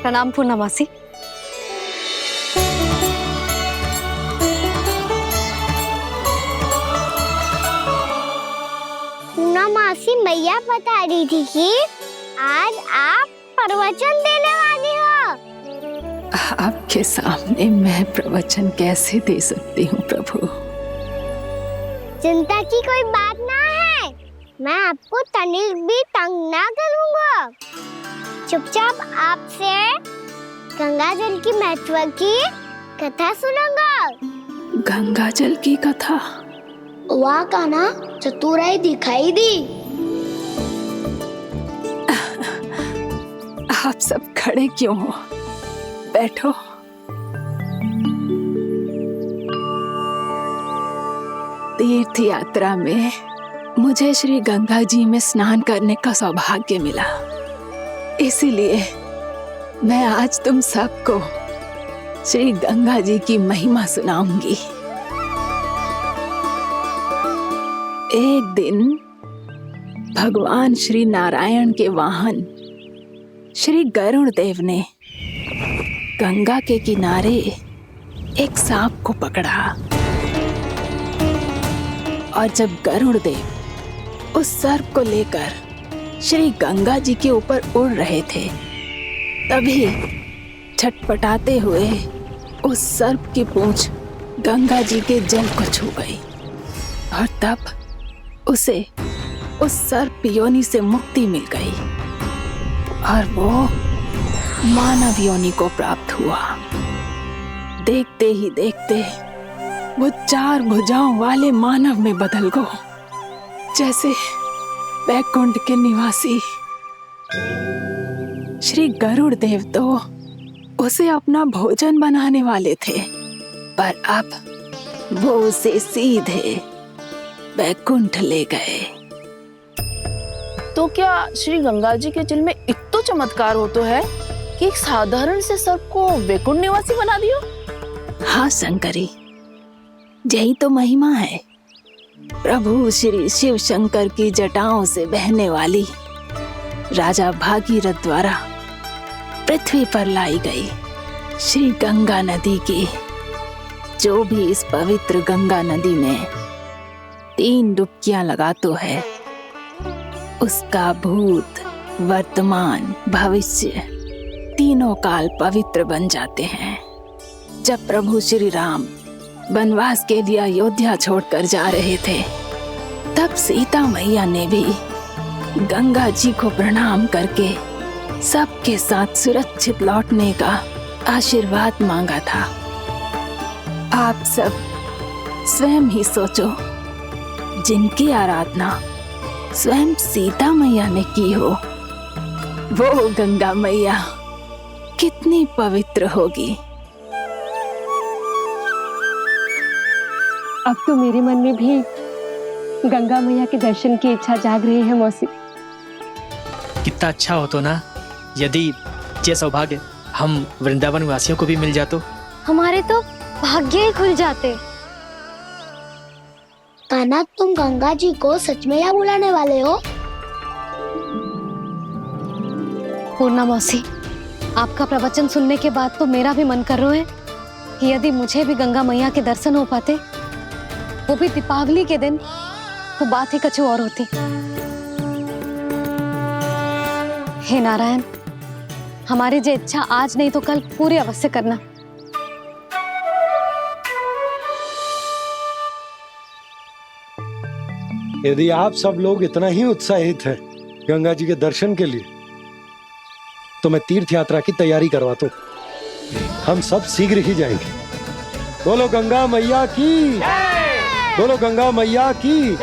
प्रणाम पूर्णा मौसी। पूर्णा मासी मैया बता रही थी कि आज आप प्रवचन देने वाली हो। आपके सामने मैं प्रवचन कैसे दे सकती हूँ प्रभु? चिंता की कोई बात ना है, मैं आपको तनिक भी तंग ना करूँगा। चुपचाप आपसे गंगा जल की महत्व की कथा सुनूंगा। गंगा जल की कथा? वाह कान्हा, चतुराई दिखाई दी। आप सब खड़े क्यों हो? बैठो। तीर्थ यात्रा में मुझे श्री गंगा जी में स्नान करने का सौभाग्य मिला, इसीलिए मैं आज तुम सबको श्री गंगा जी की महिमा सुनाऊंगी। एक दिन भगवान श्री नारायण के वाहन श्री गरुड़ देव ने गंगा के किनारे एक सांप को पकड़ा, और जब गरुड़ देव उस सर्प को लेकर श्री गंगा जी के ऊपर उड़ रहे थे, तभी छटपटाते हुए उस सर्प की पूंछ गंगा जी के जल को छू गई और तब उसे उस सर्प योनि से मुक्ति मिल गई और वो मानव योनि को प्राप्त हुआ। देखते ही देखते वो 4 भुजाओं वाले मानव में बदल गो, जैसे वैकुंठ के निवासी श्री गरुड़ देव तो उसे अपना भोजन बनाने वाले थे, पर अब वो उसे सीधे वैकुंठ ले गए। तो क्या श्री गंगा जी के जल में इतना चमत्कार हो तो है कि एक साधारण से सर्प को वैकुंठ निवासी बना दियो? हाँ शंकरी, यही तो महिमा है। प्रभु श्री शिव शंकर की जटाओं से बहने वाली राजा भागीरथ द्वारा पृथ्वी पर लाई गई श्री गंगा नदी की, जो भी इस पवित्र गंगा नदी में 3 डुबकियां लगातो है, उसका भूत, वर्तमान, भविष्य तीनों काल पवित्र बन जाते हैं। जब प्रभु श्री राम वनवास के लिए अयोध्या छोड़कर जा रहे थे, तब सीता मैया ने भी गंगा जी को प्रणाम करके सबके साथ सुरक्षित लौटने का आशीर्वाद मांगा था। आप सब स्वयं ही सोचो, जिनकी आराधना स्वयं सीता मैया ने की हो, वो गंगा मैया कितनी पवित्र होगी। अब तो मेरे मन में भी गंगा मैया के दर्शन की इच्छा जाग रही है मौसी। कितना अच्छा हो तो ना यदि ये सौभाग्य हम वृंदावन वासियों को भी मिल जातो। हमारे तो भाग्य ही खुल जाते। कान्हा, तुम गंगा जी को सच में यहाँ बुलाने वाले हो? पूर्णा मौसी, आपका प्रवचन सुनने के बाद तो मेरा भी मन कर रहा है कि यदि मुझे भी गंगा मैया के दर्शन हो पाते, वो भी दीपावली के दिन, तो बात ही कुछ और होती। हे नारायण, हमारी जो इच्छा आज नहीं तो कल पूरी अवश्य करना। यदि आप सब लोग इतना ही उत्साहित हैं गंगा जी के दर्शन के लिए, तो मैं तीर्थ यात्रा की तैयारी करवाता हूँ। हम सब शीघ्र ही जाएंगे। बोलो गंगा मैया की, बोलो गंगा मैया की।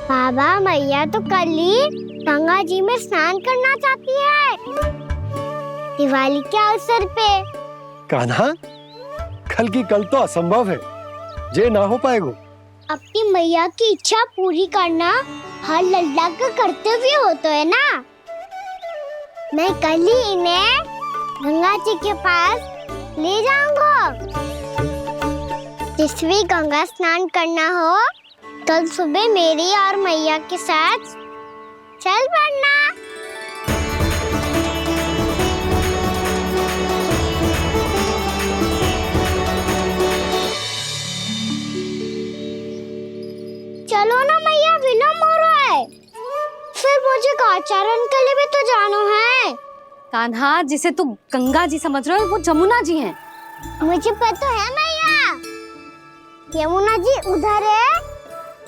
बाबा, मैया तो कल ही गंगा जी में स्नान करना चाहती है, दिवाली के अवसर पे। कान्हा, कल की कल तो असंभव है, जे ना हो पाएगा। अपनी मैया की इच्छा पूरी करना हर लल्ला का कर्तव्य होता है ना। मैं कल ही इन्हें गंगा जी के पास ले जाऊंगा। जिस भी गंगा स्नान करना हो, कल सुबह मेरी और मैया के साथ चल पड़ना। चलो ना मैया, विलम्ब हो रहा है। फिर मुझे काचारण के लिए भी तो जाना है। कान्हा, जिसे तू गंगा जी समझ रहे हो, वो जमुना जी हैं। मुझे पता है मैया, यमुना जी उधर है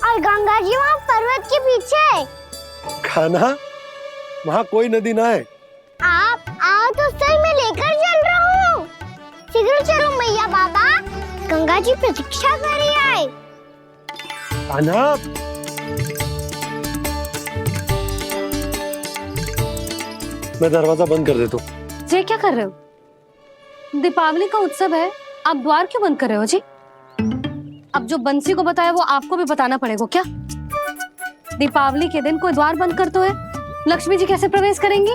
और गंगा जी वहाँ पर्वत के पीछे। कान्हा, वहाँ कोई नदी ना है। आप आओ तो सही, मैं लेकर चल रहा हूँ। शीघ्र चलो मैया। बाबा, गंगा जी प्रतीक्षा कर रही है। कान्हा, मैं दरवाजा बंद कर देता हूँ। जी क्या कर रहे हो? दीपावली का उत्सव है, आप द्वार क्यों बंद कर रहे हो जी? अब जो बंसी को बताया वो आपको भी बताना पड़ेगा क्या? दीपावली के दिन कोई द्वार बंद कर तो है, लक्ष्मी जी कैसे प्रवेश करेंगी?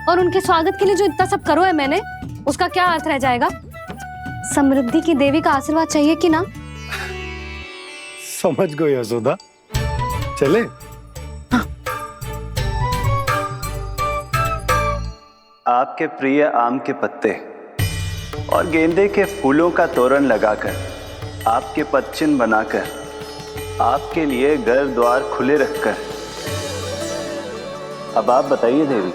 और उनके स्वागत के लिए जो इतना सब करो है मैंने, उसका क्या अर्थ रह जाएगा? समृद्धि की देवी का आशीर्वाद चाहिए कि ना? समझ गई यशोदा, चले। आपके प्रिय आम के पत्ते और गेंदे के फूलों का तोरण लगाकर, आपके पदचिन्ह बनाकर, आपके लिए घर द्वार खुले रखकर, अब आप बताइए देवी,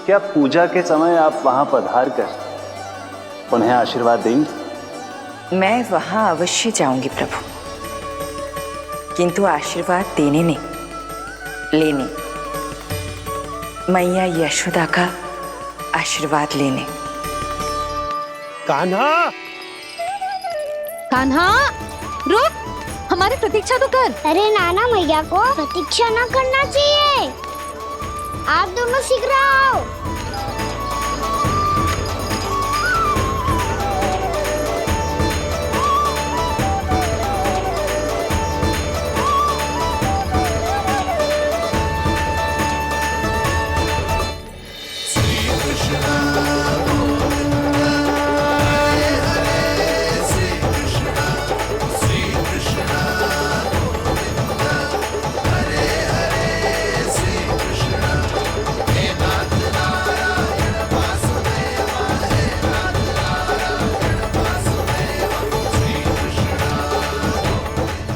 क्या पूजा के समय आप वहां पधार कर उन्हें आशीर्वाद देंगे? मैं वहां अवश्य जाऊंगी प्रभु, किंतु आशीर्वाद देने नहीं, लेने, मैया यशोदा का आशीर्वाद लेने। कान्हा, कान्हा रुक, हमारी प्रतीक्षा तो कर। अरे नाना, मैया को प्रतीक्षा ना करना चाहिए। आप दोनों शीघ्र आओ।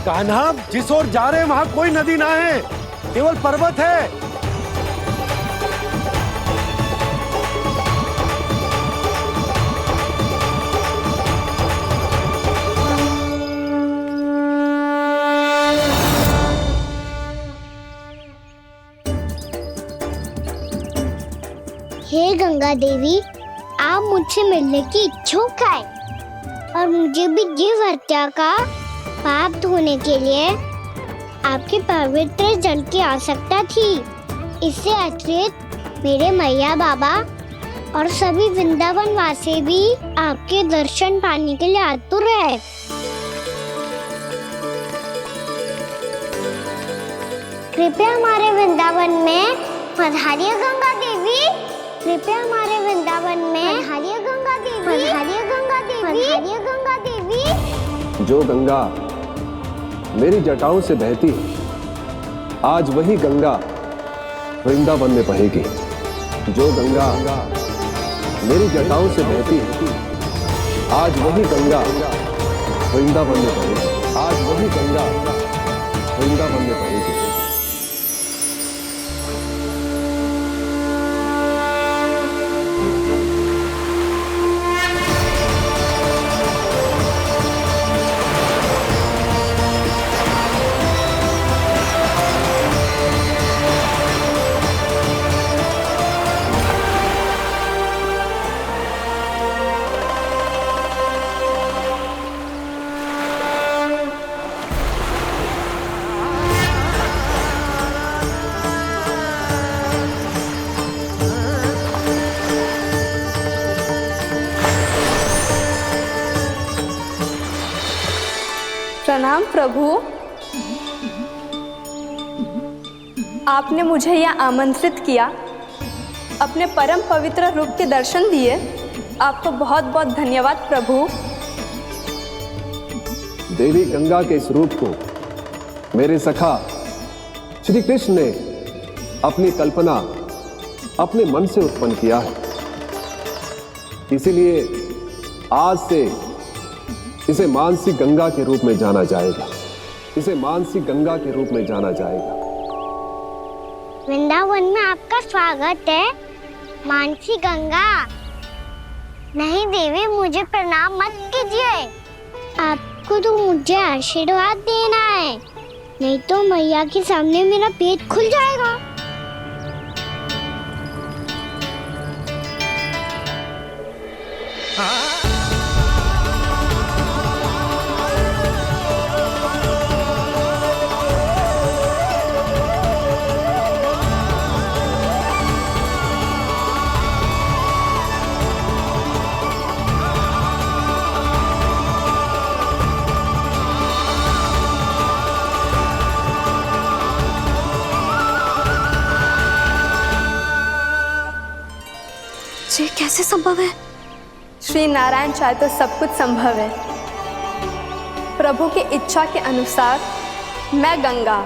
कान्हा, जिस ओर जा रहे हैं वहां कोई नदी ना है, केवल पर्वत है। हे गंगा देवी, आप मुझसे मिलने की इच्छुक है और मुझे भी जीव हत्या का पाप धोने के लिए आपके पवित्र जल की आवश्यकता थी। इससे अतिरिक्त मेरे मैया बाबा और सभी वृंदावन वासी भी आपके दर्शन पाने के लिए आतुर है। कृपया हमारे वृंदावन में पधारिए गंगा देवी। कृपया हमारे वृंदावन में पधारिए गंगा देवी। पधारिए गंगा देवी। पधारिए गंगा देवी। जो गंगा मेरी जटाओं से बहती है, आज वही गंगा वृंदावन में बहेगी। जो गंगा मेरी जटाओं से बहती है, आज वही गंगा वृंदावन में बहेगी। आज वही गंगा वृंदावन में बहेगी। प्रणाम प्रभु। आपने मुझे यह आमंत्रित किया, अपने परम पवित्र रूप के दर्शन दिए। आपको बहुत बहुत धन्यवाद प्रभु। देवी गंगा के इस रूप को मेरे सखा श्री कृष्ण ने अपनी कल्पना अपने मन से उत्पन्न किया है। इसीलिए आज से इसे मानसी गंगा के रूप में जाना जाएगा। इसे मानसी गंगा के रूप में जाना जाएगा। वृंदावन में आपका स्वागत है मानसी गंगा। नहीं देवी, मुझे प्रणाम मत कीजिए। आपको तो मुझे आशीर्वाद देना है, नहीं तो मैया के सामने मेरा पेट खुल जाएगा। ये कैसे संभव है? श्री नारायण चाहे तो सब कुछ संभव है। प्रभु की इच्छा के अनुसार मैं गंगा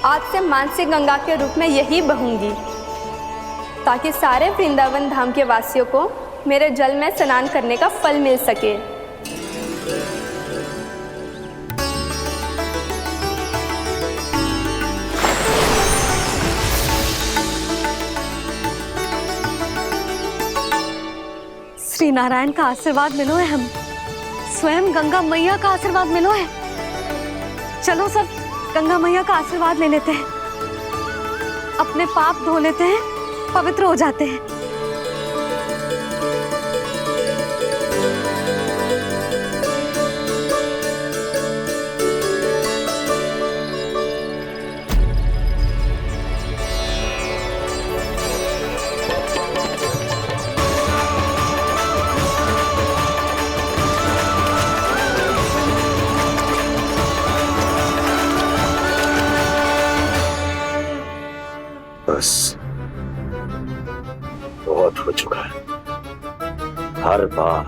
आज से मानसी गंगा के रूप में यही बहूंगी, ताकि सारे वृंदावन धाम के वासियों को मेरे जल में स्नान करने का फल मिल सके। श्री नारायण का आशीर्वाद मिलो है, हम स्वयं गंगा मैया का आशीर्वाद मिलो है। चलो सब गंगा मैया का आशीर्वाद ले लेते हैं, अपने पाप धो लेते हैं, पवित्र हो जाते हैं। बस बहुत हो चुका है। हर बार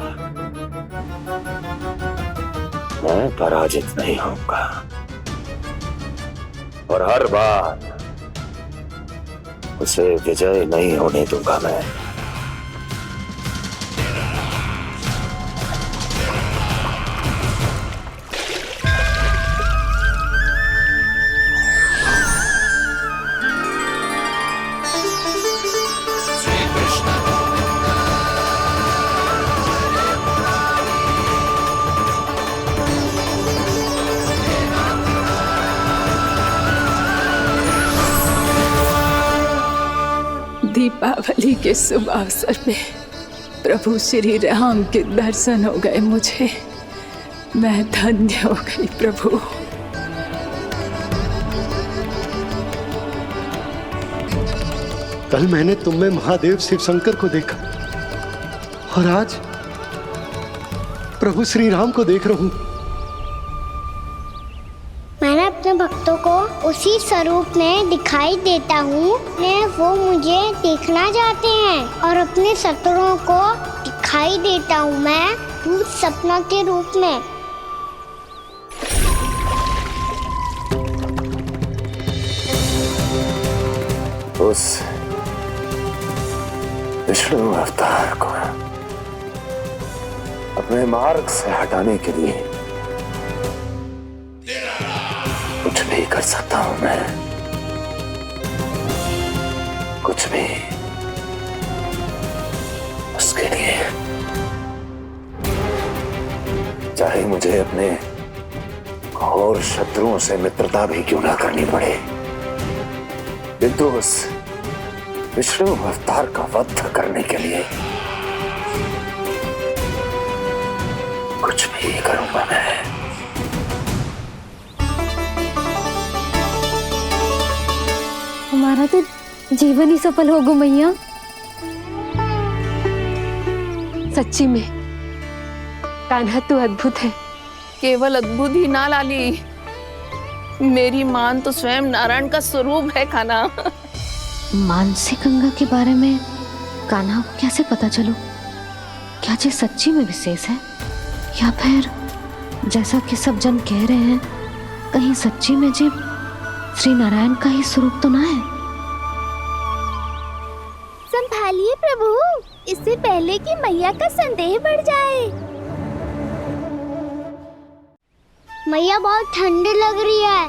मैं पराजित नहीं होऊंगा और हर बार उसे विजय नहीं होने दूंगा मैं। दीपावली के शुभ अवसर पे प्रभु श्री राम के दर्शन हो गए मुझे। मैं धन्य हो गई प्रभु। कल मैंने तुम में महादेव शिव शंकर को देखा और आज प्रभु श्री राम को देख रहा हूं। मैंने अपने भक्तों को उसी स्वरूप में दिखाई देता हूँ, वो मुझे देखना चाहते हैं और अपने शत्रुओं को दिखाई देता हूँ मैं भूत सपना के रूप में। उस विष्णु अवतार को अपने मार्ग से हटाने के लिए कुछ भी कर सकता हूं मैं, कुछ भी। उसके लिए चाहे मुझे अपने घोर शत्रुओं से मित्रता भी क्यों ना करनी पड़े, किंतु उस विष्णु अवतार का वध करने के लिए कुछ भी करूंगा मैं। हमारा तो जीवन ही सफल होगा मैया। सच्ची में कान्हा तू अद्भुत है। केवल अद्भुत ही ना लाली, मेरी मान तो स्वयं नारायण का स्वरूप है कान्हा। मानसी गंगा के बारे में कान्हा को कैसे पता चलो? क्या ये सच्ची में विशेष है या फिर जैसा कि सब जन कह रहे हैं कहीं सच्ची में जी श्री नारायण का ही स्वरूप तो ना है? संभालिए प्रभु, इससे पहले कि मैया का संदेह बढ़ जाए। मैया बहुत ठंडी लग रही है,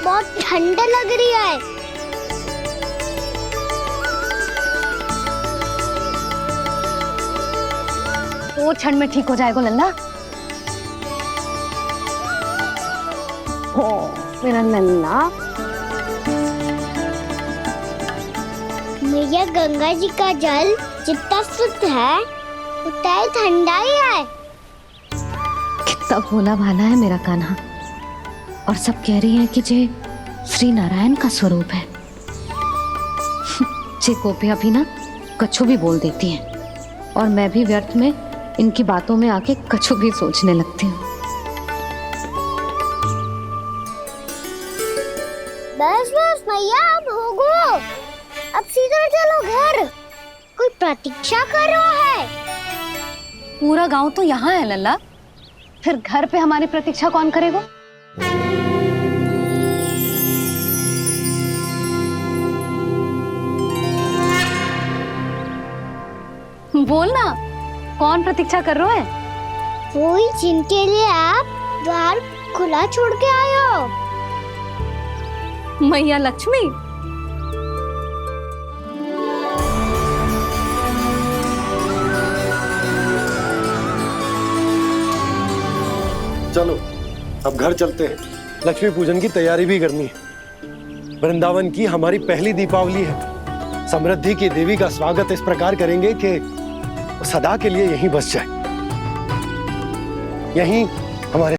बहुत ठंडा लग रही है। वो क्षण में ठीक हो जाएगा लल्ला। हो मेरा लल्ला। मैया गंगा जी का जल जितना शुद्ध है उतना ही ठंडा ही है। कितना भोला भाला है मेरा कान्हा। और सब कह रही हैं कि जे श्री नारायण का स्वरूप है। जे गोपियां भी ना कछु भी बोल देती हैं और मैं भी व्यर्थ में इनकी बातों में आके कछु भी सोचने लगती हूँ। बस बस मैया, अब हो गो, अब सीधा चलो घर। कोई प्रतीक्षा कर रहा है। पूरा गांव तो यहाँ है लल्ला, फिर घर पे हमारी प्रतीक्षा कौन करेगा? बोल ना, कौन प्रतीक्षा कर रहे हैं? वही जिनके लिए आप द्वार खुला छोड़ के आए हो। मैया लक्ष्मी। चलो अब घर चलते हैं। लक्ष्मी पूजन की तैयारी भी करनी है। वृंदावन की हमारी पहली दीपावली है। समृद्धि की देवी का स्वागत इस प्रकार करेंगे कि सदा के लिए यहीं बस जाए, यहीं हमारे